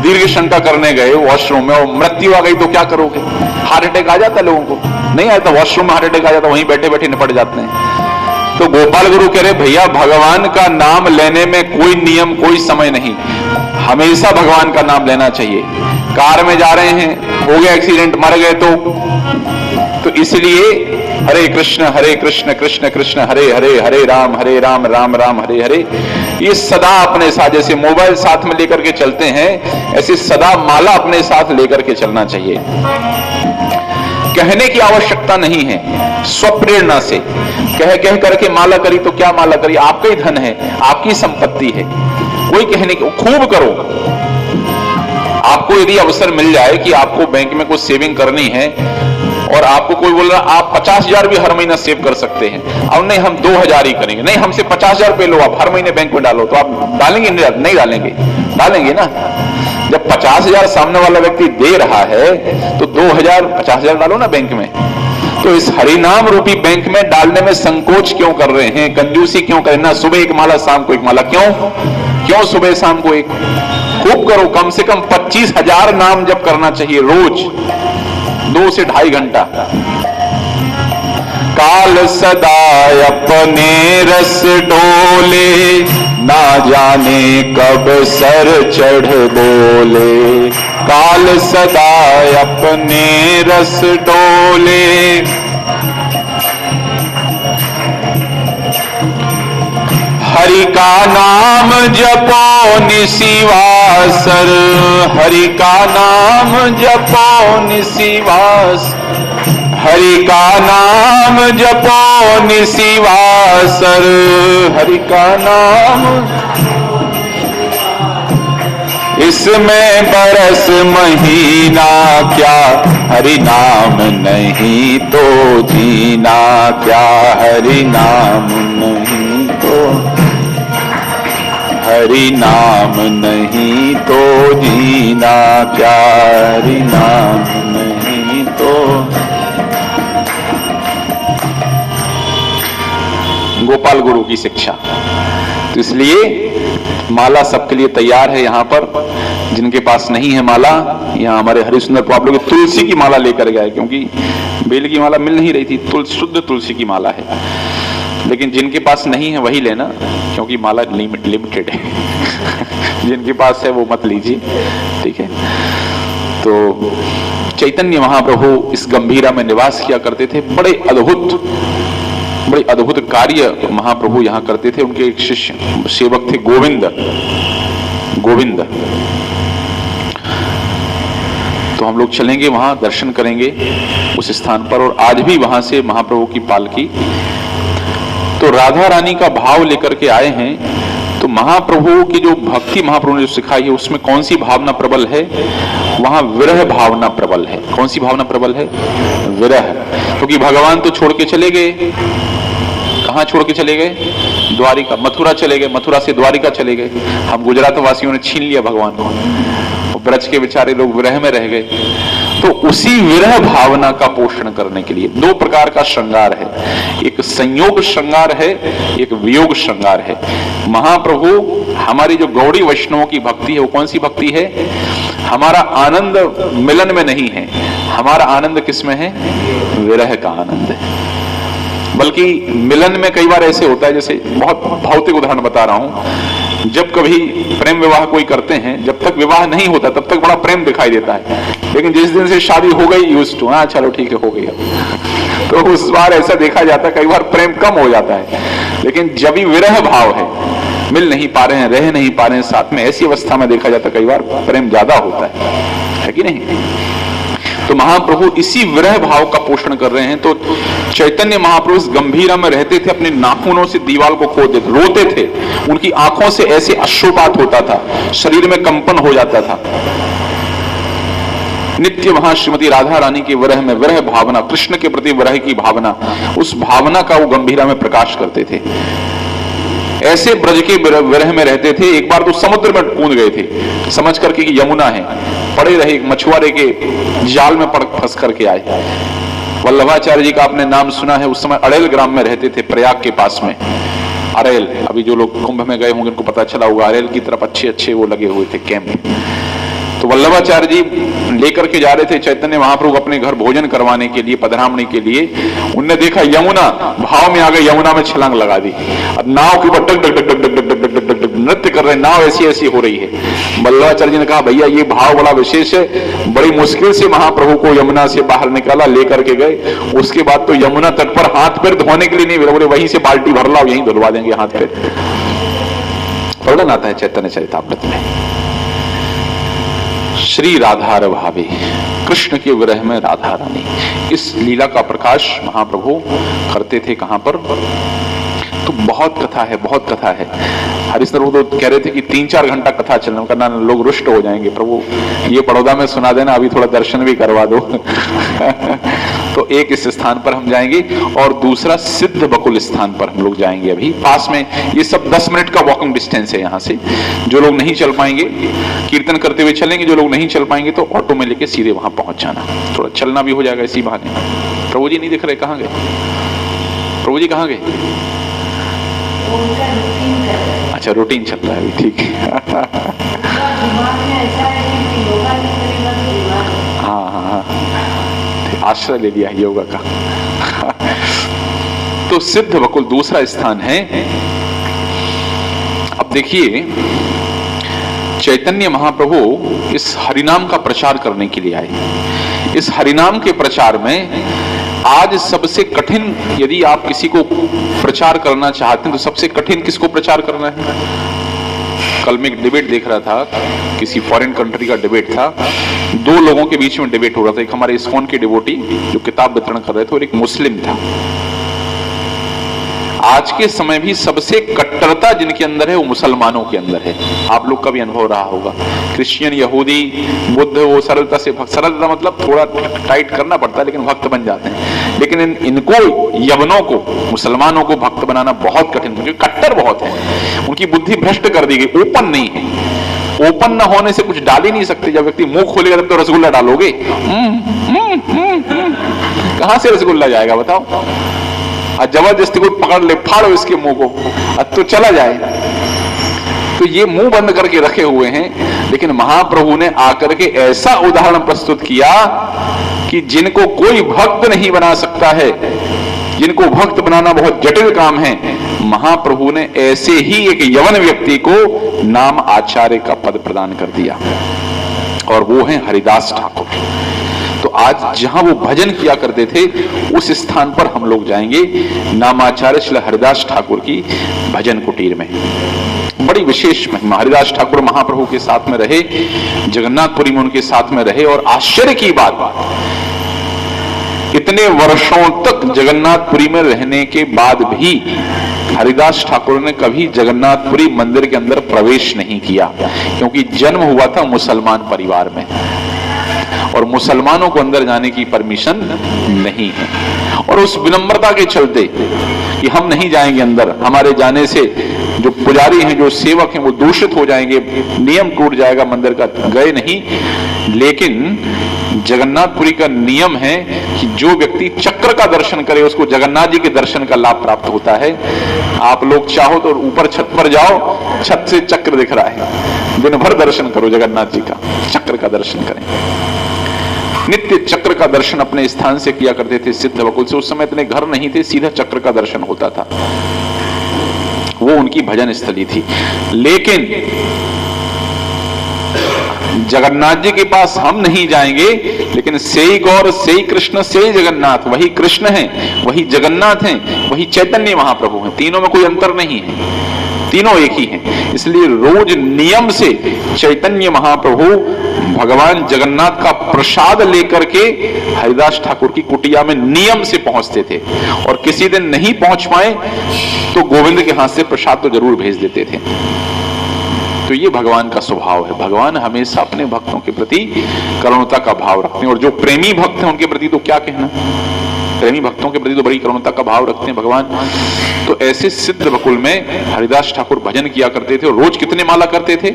दीर्घ शंका करने गए वॉशरूम में और मृत्यु आ गई तो क्या करोगे? हार्ट अटैक आ जाता लोगों को, नहीं आता, वॉशरूम में हार्ट अटैक आ जाता, वहीं बैठे बैठे निपट जाते हैं। तो गोपाल गुरु कह रहे भैया भगवान का नाम लेने में कोई नियम कोई समय नहीं, हमेशा भगवान का नाम लेना चाहिए। कार में जा रहे हैं, हो गया एक्सीडेंट, मर गए तो इसलिए हरे कृष्ण कृष्ण कृष्ण हरे हरे, हरे राम राम राम हरे हरे, ये सदा अपने साथ, जैसे मोबाइल साथ में लेकर के चलते हैं, ऐसे सदा माला अपने साथ लेकर के चलना चाहिए। कहने की आवश्यकता नहीं है, स्वप्रेरणा से कह करके माला करी तो क्या माला करी, आपका ही धन है, आपकी संपत्ति है, कोई कहने की, खूब करो। आपको यदि अवसर मिल जाए कि आपको बैंक में कुछ सेविंग करनी है और आपको कोई बोल रहा आप 50,000 भी हर महीना सेव कर सकते हैं, और नहीं हम 2,000 ही करेंगे, नहीं हमसे 50,000 रुपए लो, आप हर महीने बैंक में डालो, तो आप डालेंगे नहीं डालेंगे? डालेंगे ना। जब 50,000 सामने वाला व्यक्ति दे रहा है तो 2,000 50,000 डालो ना बैंक में। तो इस हरिनाम रूपी बैंक में डालने में संकोच क्यों कर रहे हैं, कंजूसी क्यों करें? ना सुबह एक माला शाम को एक माला, क्यों सुबह शाम को एक? खूब करो, कम से कम 25,000 नाम जप करना चाहिए रोज, 2 से 2.5 घंटा। काल सदा अपने रस डोले, ना जाने कब सर चढ़ बोले, काल सदा अपने रस डोले, हरि का नाम जपो निशिवासर, हरि का नाम जपो निशिवास, हरि का नाम जपो निशिवासर, हरि का नाम, इसमें बरस महीना क्या, हरि नाम नहीं तो जीना क्या, हरि नाम नहीं तो, हरि नाम नहीं तो जीना क्या, हरि नाम नहीं तो। गोपाल गुरु की शिक्षा, तो इसलिए माला सबके लिए तैयार है यहाँ पर। जिनके पास नहीं है माला, यहाँ हमारे हरिश्चंद्र प्रभु आप लोग तुलसी की माला लेकर गए, क्योंकि बेल की माला मिल नहीं रही थी, शुद्ध तुलसी की माला है। लेकिन जिनके पास नहीं है वही लेना, क्योंकि माला लिमिटेड है। जिनके पास है वो मत लीजिए, ठीक है। तो चैतन्य महाप्रभु इस गंभीरा में निवास किया करते थे। बड़े अद्भुत कार्य महाप्रभु यहाँ करते थे। उनके एक शिष्य सेवक थे गोविंद। तो हम लोग चलेंगे वहां, दर्शन करेंगे उस स्थान पर। और आज भी वहां से महाप्रभु की पालकी, तो राधा रानी का भाव लेकर के आए हैं। तो महाप्रभु की जो भक्ति महाप्रभु ने जो सिखाई है, उसमें कौन सी भावना प्रबल है? वहां विरह भावना प्रबल है। कौन सी भावना प्रबल है? विरह। क्योंकि भगवान तो छोड़ के चले गए। कहां छोड़ के चले गए? द्वारिका, मथुरा चले गए। मथुरा से द्वारिका चले गए। हम गुजरात वासियों ने छीन लिया भगवान को। ब्रज के बेचारे लोग विरह में रह गए। तो उसी विरह भावना का पोषण करने के लिए दो प्रकार का श्रृंगार है। एक संयोग श्रृंगार है, एक वियोग श्रृंगार है। महाप्रभु हमारी जो गौड़ी वैष्णवों की भक्ति है, वो कौन सी भक्ति है? हमारा आनंद मिलन में नहीं है, हमारा आनंद किसमें है? विरह का आनंद है। बल्कि मिलन में कई बार ऐसे होता है, जैसे बहुत भौतिक उदाहरण बता रहा हूं, जब कभी प्रेम विवाह कोई करते हैं, जब तक विवाह नहीं होता तब तक बड़ा प्रेम दिखाई देता है, लेकिन जिस दिन से शादी हो गई, यूज्ड टू, हाँ चलो ठीक है हो गई, तो उस बार ऐसा देखा जाता है कई बार प्रेम कम हो जाता है। लेकिन जब भी विरह भाव है, मिल नहीं पा रहे हैं, रह नहीं पा रहे हैं साथ में, ऐसी अवस्था में देखा जाता है कई बार प्रेम ज्यादा होता है कि नहीं? तो महाप्रभु इसी विरह भाव का पोषण कर रहे हैं। तो चैतन्य महाप्रभु इस गंभीरा में रहते थे, अपने नाखूनों से दीवार को खोद देते, रोते थे, उनकी आंखों से ऐसे अश्रुपात होता था, शरीर में कंपन हो जाता था। नित्य वहां श्रीमती राधा रानी के विरह में, विरह भावना, कृष्ण के प्रति विरह की भावना, उस भावना का वो गंभीरा में प्रकाश करते थे। ऐसे ब्रज के विरह में रहते थे। एक बार तो समुद्र में कूद गए थे, समझ करके कि यमुना है, पड़े रहे, मछुआरे के जाल में पड़ फंस करके आए। वल्लभाचार्य जी का आपने नाम सुना है, उस समय अड़ेल ग्राम में रहते थे, प्रयाग के पास में। अरेल, अभी जो लोग कुंभ में गए होंगे उनको पता चला होगा, अरेल की तरफ अच्छे वो लगे हुए थे कैंप। तो वल्लभाचार्य जी लेकर के जा रहे थे चैतन्य महाप्रभु अपने घर भोजन करवाने के लिए, पधरामणी के लिए। उनने देखा यमुना, भाव में आ गए, यमुना में छलांग लगा दी। अब नाव के ऊपर डग डग डग डग डग डग डग डग नृत्य कर रहे हैं, नाव ऐसी हो रही है। वल्लभाचार्य जी ने कहा भैया ये भाव बड़ा विशेष है। बड़ी मुश्किल से महाप्रभु को यमुना से बाहर निकाला, लेकर के गए। उसके बाद तो यमुना तट पर हाथ पैर धोने के लिए नहीं, बोले वहीं से बाल्टी भर लाओ, यहीं धुलवा देंगे हाथ पैर। वर्णन आता है चैतन्य चरितामृत में। श्री राधा भावे, कृष्ण के विरह में राधा रानी, इस लीला का प्रकाश महाप्रभु करते थे। कहां पर? तो बहुत कथा है, बहुत कथा है। हरीश प्रभु तो कह रहे थे कि 3-4 घंटा कथा चलना, करना लोग रुष्ट हो जाएंगे। प्रभु ये बड़ौदा में सुना देना, अभी थोड़ा दर्शन भी करवा दो। तो एक इस स्थान पर हम जाएंगे और दूसरा सिद्ध बकुल स्थान पर हम लोग जाएंगे। अभी पास में, ये सब 10 मिनट का वॉकिंग डिस्टेंस है यहाँ से। जो लोग नहीं चल पाएंगे कीर्तन करते हुए चलेंगे, जो लोग नहीं चल पाएंगे तो ऑटो में लेके सीधे वहां पहुंच जाना, थोड़ा चलना भी हो जाएगा इसी बहाने। प्रभु जी नहीं दिख रहे, कहाँ गए प्रभु जी? कहाँ गए? अच्छा, रूटीन चल रहा है अभी, ठीक है। हाँ, आश्रय ले लिया योगा का। तो सिद्ध बकुल दूसरा स्थान है। अब देखिए, चैतन्य महाप्रभु इस हरिनाम का प्रचार करने के लिए आए। इस हरिनाम के प्रचार में आज सबसे कठिन, यदि आप किसी को प्रचार करना चाहते हैं तो सबसे कठिन किसको प्रचार करना है? कल मैं एक डिबेट देख रहा था, किसी फॉरेन कंट्री का डिबेट था। 2 लोगों के बीच में डिबेट हो रहा था। एक हमारे इस्कॉन के डिवोटी जो किताब वितरण कर रहे थे और एक मुस्लिम था। आज के समय भी सबसे कट्टरता जिनके अंदर है वो मुसलमानों के अंदर है। आप लोग का भी अनुभव रहा होगा। क्रिश्चियन, यहूदी, बुद्ध वो सरलता से भक्त, सरलता मतलब थोड़ा टाइट करना पड़ता है लेकिन भक्त बन जाते हैं। लेकिन इनको, यवनों को, मुसलमानों को भक्त बनाना बहुत कठिन, क्योंकि कट्टर बहुत है। उनकी बुद्धि भ्रष्ट कर दी गई, ओपन नहीं है। ओपन न होने से कुछ डाल ही नहीं सकते। जब व्यक्ति मुंह खोलेगा तब तो रसगुल्ला डालोगे, कहां से रसगुल्ला जाएगा बताओ? और जबरदस्ती कोई पकड़ ले, फाड़ो इसके मुंह को, अब तो चला जाए। तो ये मुंह बंद करके रखे हुए हैं। लेकिन महाप्रभु ने आकर के ऐसा उदाहरण प्रस्तुत किया कि जिनको कोई भक्त नहीं बना सकता है, जिनको भक्त बनाना बहुत जटिल काम है, महाप्रभु ने ऐसे ही एक यवन व्यक्ति को नाम आचार्य का पद प्रदान कर दिया, और वो है हरिदास ठाकुर। तो आज जहां वो भजन किया करते थे उस स्थान पर हम लोग जाएंगे, नामाचार्य श्री हरिदास ठाकुर की भजन कुटीर में। बड़ी विशेष महिमा, हरिदास ठाकुर महाप्रभु के साथ में रहे, जगन्नाथपुरी में उनके साथ में रहे, और आश्चर्य की बात, इतने वर्षों तक जगन्नाथपुरी में रहने के बाद भी हरिदास ठाकुर ने कभी जगन्नाथपुरी मंदिर के अंदर प्रवेश नहीं किया, क्योंकि जन्म हुआ था मुसलमान परिवार में और मुसलमानों को अंदर जाने की परमिशन नहीं है। और उस विनम्रता के चलते कि हम नहीं जाएंगे अंदर, हमारे जाने से जो पुजारी हैं, जो सेवक हैं, वो दूषित हो जाएंगे, नियम टूट जाएगा मंदिर का, गए नहीं। लेकिन जगन्नाथपुरी का नियम है कि जो व्यक्ति चक्र का दर्शन करे उसको जगन्नाथ जी के दर्शन का लाभ प्राप्त होता है। आप लोग चाहो तो ऊपर छत पर जाओ, छत से चक्र दिख रहा है, दिन भर दर्शन करो जगन्नाथ जी का, चक्र का दर्शन करें। नित्य चक्र का दर्शन अपने स्थान से किया करते थे सिद्ध बकुल से। उस समय इतने घर नहीं थे, सीधा चक्र का दर्शन होता था, वो उनकी भजन स्थली थी। लेकिन जगन्नाथ जी के पास हम नहीं जाएंगे, लेकिन सेई गौर सेई कृष्ण सेई जगन्नाथ, वही कृष्ण हैं, वही जगन्नाथ हैं, वही चैतन्य महाप्रभु हैं, तीनों में कोई अंतर नहीं है, तीनों एक ही हैं। इसलिए रोज नियम से चैतन्य महाप्रभु भगवान जगन्नाथ का प्रसाद लेकर के हरिदास ठाकुर की कुटिया में नियम से पहुंचते थे, और किसी दिन नहीं पहुंच पाए तो गोविंद के हाथ से प्रसाद तो जरूर भेज देते थे। तो ये भगवान का स्वभाव है। भगवान हमेशा अपने भक्तों के प्रति करुणता का भाव रखते हैं, और जो प्रेमी भक्त हैं उनके प्रति तो क्या कहना, प्रेमी भक्तों के प्रति तो बड़ी करुणता का भाव रखते हैं भगवान। तो ऐसे सिद्ध बकुल में हरिदास ठाकुर भजन किया करते थे, और रोज कितने माला करते थे?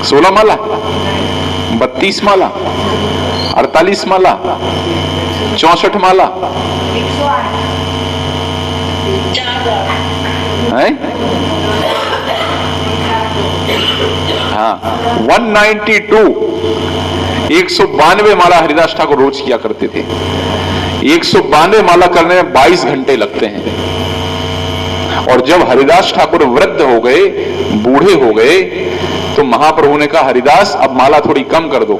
16 माला, 32 माला, 48 माला, 64 माला, हाँ 192, 192 माला हरिदास ठाकुर रोज किया करते थे। 192 माला करने में 22 घंटे लगते हैं। और जब हरिदास ठाकुर वृद्ध हो गए, बूढ़े हो गए, तो महाप्रभु ने कहा हरिदास अब माला थोड़ी कम कर दो,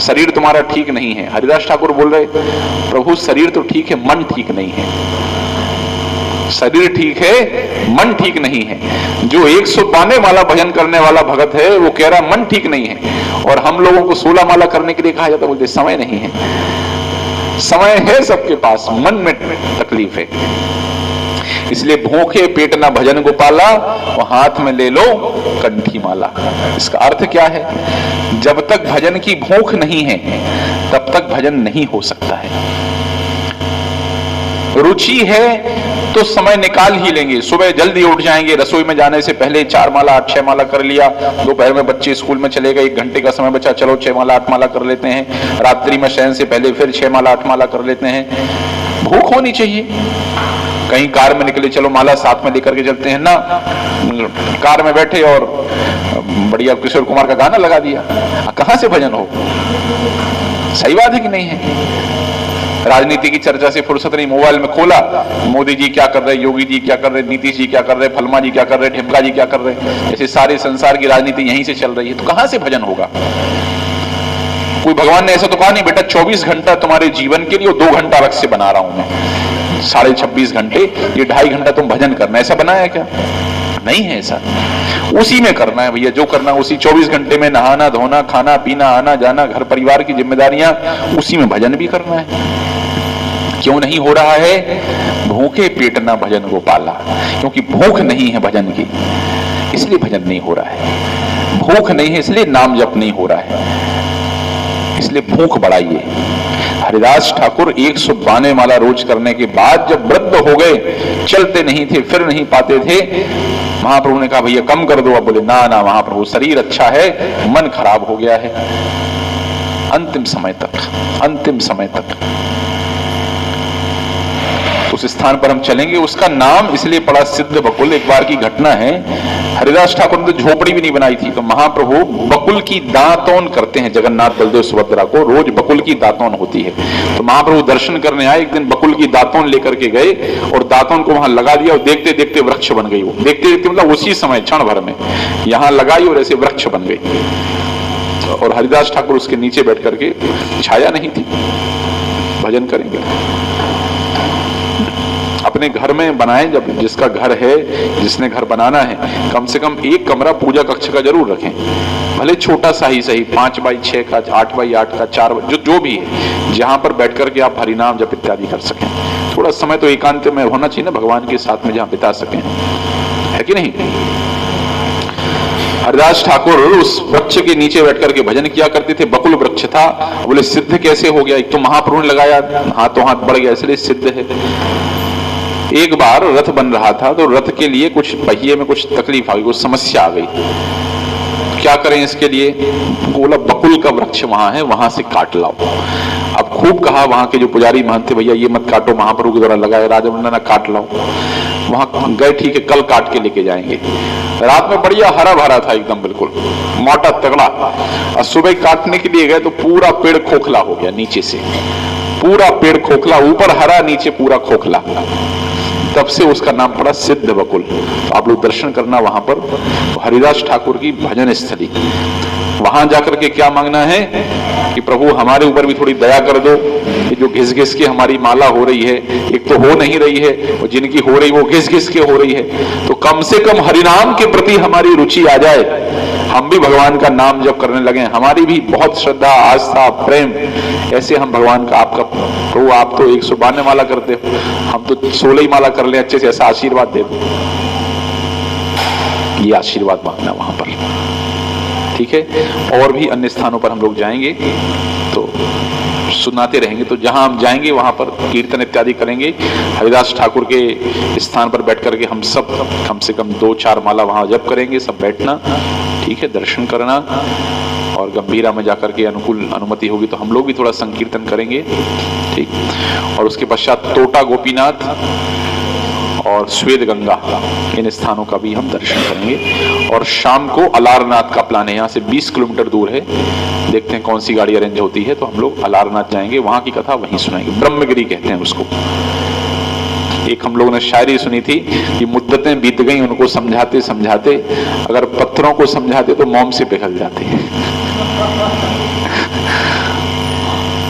शरीर तुम्हारा ठीक नहीं है। हरिदास ठाकुर बोल रहे प्रभु शरीर तो ठीक है, मन ठीक नहीं है। शरीर ठीक है, मन ठीक नहीं है। जो 192 माला भजन करने वाला भगत है वो कह रहा मन ठीक नहीं है, और हम लोगों को 16 माला करने के लिए कहा जाता, बोलते समय नहीं है। समय है सबके पास, मन में तकलीफ है। इसलिए भूखे पेट ना भजन गोपाला, और हाथ में ले लो कंठी माला। इसका अर्थ क्या है? जब तक भजन की भूख नहीं है तब तक भजन नहीं हो सकता है। रुचि है तो समय निकाल ही लेंगे, सुबह जल्दी उठ जाएंगे, रसोई में जाने से पहले 4 माला 8-6 माला कर लिया, दोपहर में बच्चे स्कूल में चले गए, 1 घंटे का समय बचा, चलो 6 माला 8 माला कर लेते हैं, रात्रि में शयन से पहले फिर 6 माला 8 माला कर लेते हैं। भूख होनी चाहिए। कहीं कार में निकले, चलो माला साथ में लेकर के चलते हैं ना, कार में बैठे और बढ़िया किशोर कुमार का गाना लगा दिया, कहां से भजन हो? सही बात है कि नहीं है? राजनीति की चर्चा से फुर्सत नहीं, मोबाइल में खोला, मोदी जी क्या कर रहे, योगी जी क्या कर रहे, नीतीश जी क्या कर रहे, फलमा जी क्या कर रहे, ढिमका जी क्या कर रहे, ऐसे सारे संसार की राजनीति यहीं से चल रही है, तो कहां से भजन होगा? कोई भगवान ने ऐसा तो कहा नहीं बेटा 24 घंटा तुम्हारे जीवन के लिए, 2 घंटा अलग से बना रहा हूं मैं, 26.5 घंटे, ये 2.5 घंटा तुम भजन करना, ऐसा बनाया क्या? नहीं है ऐसा। उसी में करना है भैया, जो करना उसी 24 घंटे में, नहाना धोना खाना पीना आना जाना घर परिवार की जिम्मेदारियां, उसी में भजन भी करना है। क्यों नहीं हो रहा है? भूखे पेट ना भजन गोपाला, क्योंकि भूख नहीं है भजन की, इसलिए भजन नहीं हो रहा है। भूख नहीं है इसलिए नाम जप नहीं हो रहा है, इसलिए भूख बढ़ाइए। हरिदास ठाकुर 192 माला रोज करने के बाद जब वृद्ध हो गए, चलते नहीं थे, फिर नहीं पाते थे, महाप्रभु ने कहा भैया कम कर दो। अब बोले ना ना महाप्रभु शरीर अच्छा है, मन खराब हो गया है। अंतिम समय तक, अंतिम समय तक। तो उस स्थान पर हम चलेंगे। उसका नाम इसलिए पड़ा सिद्ध बकुल। एक बार की घटना है, हरिदास ठाकुर ने तो झोपड़ी भी नहीं बनाई थी, तो महाप्रभु बकुल की दातौन करते हैं। जगन्नाथ बलदेव सुभद्रा को रोज बकुल की दातौन होती है, तो महाप्रभु दर्शन करने आए। एक दिन बकुल की दातौन लेकर के गए और दातौन को वहां लगा दिया और देखते देखते वृक्ष बन गई। वो देखते देखते मतलब उसी समय क्षण भर में यहां लगाई और ऐसे वृक्ष बन गई। और हरिदास ठाकुर उसके नीचे बैठ करके, छाया नहीं थी, भजन करेंगे। अपने घर में बनाए, जब जिसका घर है, जिसने घर बनाना है, कम से कम एक कमरा पूजा कक्ष का जरूर रखें, भले छोटा सा ही सही, 5 बाई 6 का, 8 बाई 8 का, 4 जो भी है, जहां पर बैठ करके आप हरिनाम जप इत्यादि कर सकें। थोड़ा समय तो एकांत में होना चाहिए ना, भगवान के साथ में, जहां बिता सकें, है कि नहीं। हरिदास ठाकुर उस वृक्ष के नीचे बैठ करके भजन किया करते थे। बकुल वृक्ष था। बोले सिद्ध कैसे हो गया? एक तो महाप्रभु ने लगाया, हाथों हाथ बढ़ गया, इसलिए सिद्ध है। एक बार रथ बन रहा था, तो रथ के लिए कुछ पहिए में कुछ तकलीफ आ गई, कुछ समस्या आ गई। क्या करें इसके लिए? बोला बकुल का वृक्ष वहां है, वहां से काट लाओ। अब खूब कहा वहां के जो पुजारी महंत थे, भैया ये मत काटो, महाप्रभु के द्वारा लगाए, राजा मंडना काट लाओ। वहां गए, ठीक है, कल काट के लेके जाएंगे। रात में बढ़िया हरा भरा था, एकदम बिल्कुल मोटा तगड़ा। और सुबह काटने के लिए गए तो पूरा पेड़ खोखला हो गया, नीचे से पूरा पेड़ खोखला, ऊपर हरा, नीचे पूरा खोखला। तब से उसका नाम पड़ा सिद्ध बकुल। तो आप लोग दर्शन करना वहां पर, तो हरिदास ठाकुर की भजन स्थली। वहां जाकर के क्या मांगना है कि प्रभु हमारे ऊपर भी थोड़ी दया कर दो। ये जो घिस घिस के हमारी माला हो रही है, एक तो हो नहीं रही है, और जिनकी हो रही वो घिस घिस के हो रही है, तो कम से कम हरिनाम के प्रति हमारी रुचि आ जाए, हम भी भगवान का नाम जप करने लगे। हमारी भी बहुत श्रद्धा, आस्था, प्रेम, ऐसे हम भगवान का, आपका प्रभु आप तो 192 माला करते हो, हम तो 16 ही माला कर ले, अच्छे से ऐसा आशीर्वाद दे दो। ये आशीर्वाद मांगना वहां पर, ठीक है। और भी अन्य स्थानों पर हम लोग जाएंगे तो सुनाते रहेंगे। तो जहां हम जाएंगे वहां पर कीर्तन इत्यादि करेंगे। हरिदास ठाकुर के स्थान पर बैठ करके हम सब कम से कम 2-4 माला वहां जप करेंगे, सब बैठना, ठीक है, दर्शन करना। और गंभीरा में जाकर के अनुकूल अनुमति होगी तो हम लोग भी थोड़ा संकीर्तन करेंगे, ठीक। और उसके पश्चात टोटा गोपीनाथ और श्वेत गंगा, इन स्थानों का भी हम दर्शन करेंगे। और शाम को अलारनाथ का प्लान है, यहाँ से 20 किलोमीटर दूर है, देखते हैं कौन सी गाड़ी अरेंज होती है, तो हम लोग अलारनाथ जाएंगे, वहां की कथा वहीं सुनाएंगे। ब्रह्मगिरी कहते हैं उसको। एक हम लोगों ने शायरी सुनी थी कि मुद्दतें बीत गई उनको समझाते समझाते, अगर पत्थरों को समझाते तो मोम से पिघल जाते हैं।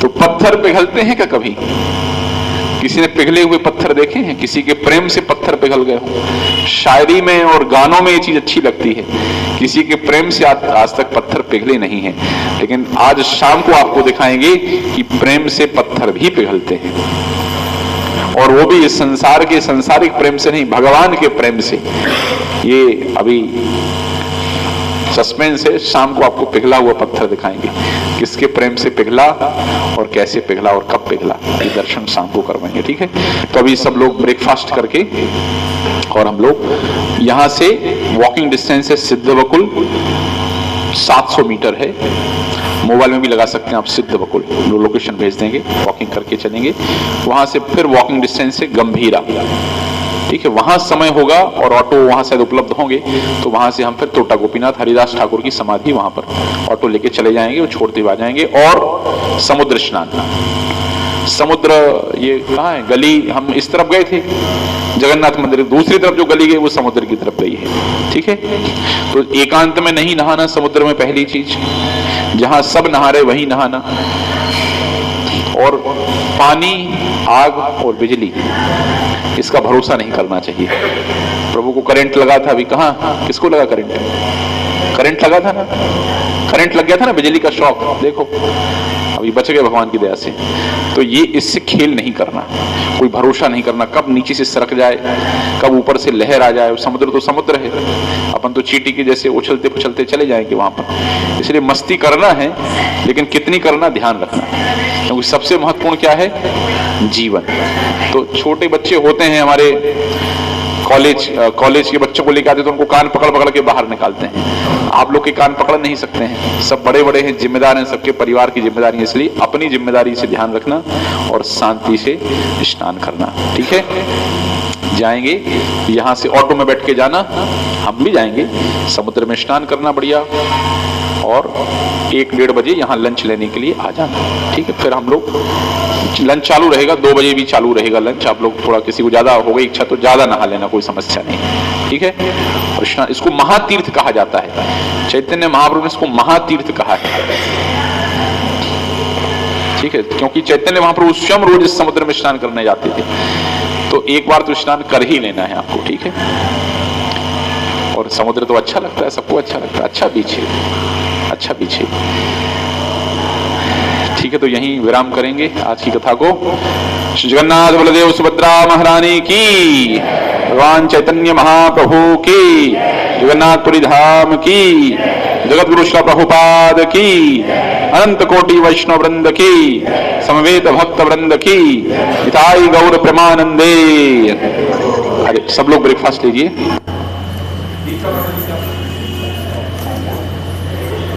तो पत्थर पिघलते हैं क्या कभी? किसी ने पिघले हुए पत्थर देखे हैं? किसी के प्रेम से पत्थर पिघल गए हो? शायरी में और गानों में ये चीज अच्छी लगती है, किसी के प्रेम से आज तक पत्थर पिघले नहीं हैं। लेकिन आज शाम को आपको दिखाएंगे कि प्रेम से पत्थर भी पिघलते हैं, और वो भी इस संसार के सांसारिक प्रेम से नहीं, भगवान के प्रेम से। ये अभी सस्पेंस है, शाम को आपको पिघला हुआ पत्थर दिखाएंगे, किसके प्रेम से पिघला और कैसे पिघला और कब पिघला, ये दर्शन शाम को करवाएंगे, ठीक है। तो अभी सब लोग ब्रेकफास्ट करके, और हम लोग यहां से वॉकिंग डिस्टेंस है सिद्ध बकुल, 700 मीटर है। मोबाइल में भी लगा सकते हैं आप सिद्ध बकुल, लोकेशन भेज देंगे, वॉकिंग करके चलेंगे। वहां से फिर वॉकिंग डिस्टेंस है गंभीरा, ठीक है। वहां समय होगा और ऑटो वहां शायद उपलब्ध होंगे, तो वहां से हम फिर टोटा गोपीनाथ, हरिदास ठाकुर की समाधि, वहां पर ऑटो लेके चले जाएंगे और छोड़ते हुए आ जाएंगे। और समुद्र स्नान, समुद्र ये कहाँ है? गली हम इस तरफ गए थे जगन्नाथ मंदिर, दूसरी तरफ जो गली गई वो समुद्र की तरफ गई है, ठीक है। तो एकांत में नहीं नहाना समुद्र में, पहली चीज। जहां सब नहा रहे वहीं नहाना। और पानी, आग और बिजली, इसका भरोसा नहीं करना चाहिए। प्रभु को करंट लगा था अभी, कहाँ, किसको लगा करंट? करंट लगा था ना, करंट लग गया था ना, बिजली का शॉक, देखो अभी बच गए भगवान की दया से। तो ये इससे खेल नहीं करना, कोई भरोसा नहीं करना, कब नीचे से सरक जाए, कब ऊपर से लहर आ जाए। समुद्र तो समुद्र है, अपन तो चींटी के जैसे उछलते उछलते चले जाएंगे वहां पर। इसलिए मस्ती करना है, लेकिन कितनी करना ध्यान रखना, क्योंकि सबसे महत्वपूर्ण क्या है? जीवन। तो छोटे बच्चे होते हैं हमारे कॉलेज के बच्चों को लेकर आते तो उनको कान पकड़ पकड़ के बाहर निकालते हैं। आप लोग के कान पकड़ नहीं सकते हैं, सब बड़े बड़े हैं, जिम्मेदार हैं, सबके परिवार की जिम्मेदारी है, इसलिए अपनी जिम्मेदारी से ध्यान रखना और शांति से स्नान करना। ठीक है, जाएंगे यहां से ऑटो में बैठ के जाना, हम भी जाएंगे समुद्र में स्नान करना बढ़िया, और 1-1:30 बजे यहाँ लंच लेने के लिए आ जाना। ठीक है, फिर हम लोग लंच चालू रहेगा, 2 बजे भी चालू रहेगा लंच। आप लोग थोड़ा किसी को ज्यादा हो गई इच्छा तो ज्यादा नहा लेना, कोई समस्या नहीं। ठीक है, और इसको महातीर्थ कहा जाता है, चैतन्य महाप्रभु ने इसको महातीर्थ कहा है। ठीक है, क्योंकि चैतन्य महाप्रभु स्वयं रोज इस समुद्र में स्नान करने जाते थे, तो एक बार तो स्नान कर ही लेना है आपको। ठीक है, और समुद्र तो अच्छा लगता है, सबको अच्छा लगता है, अच्छा बीच है, अच्छा बीच है। ठीक है, तो यहीं विराम करेंगे आज की कथा को। श्री जगन्नाथ बलदेव सुभद्रा महारानी की, भगवान चैतन्य महाप्रभु की, जगन्नाथपुरी धाम की, जगत गुरु श्री प्रभुपाद की, अनंत कोटि वैष्णव वृंद की, समवेत भक्त वृंद की, निताई गौर प्रेमानंदे। अरे सब लोग ब्रेकफास्ट लीजिए।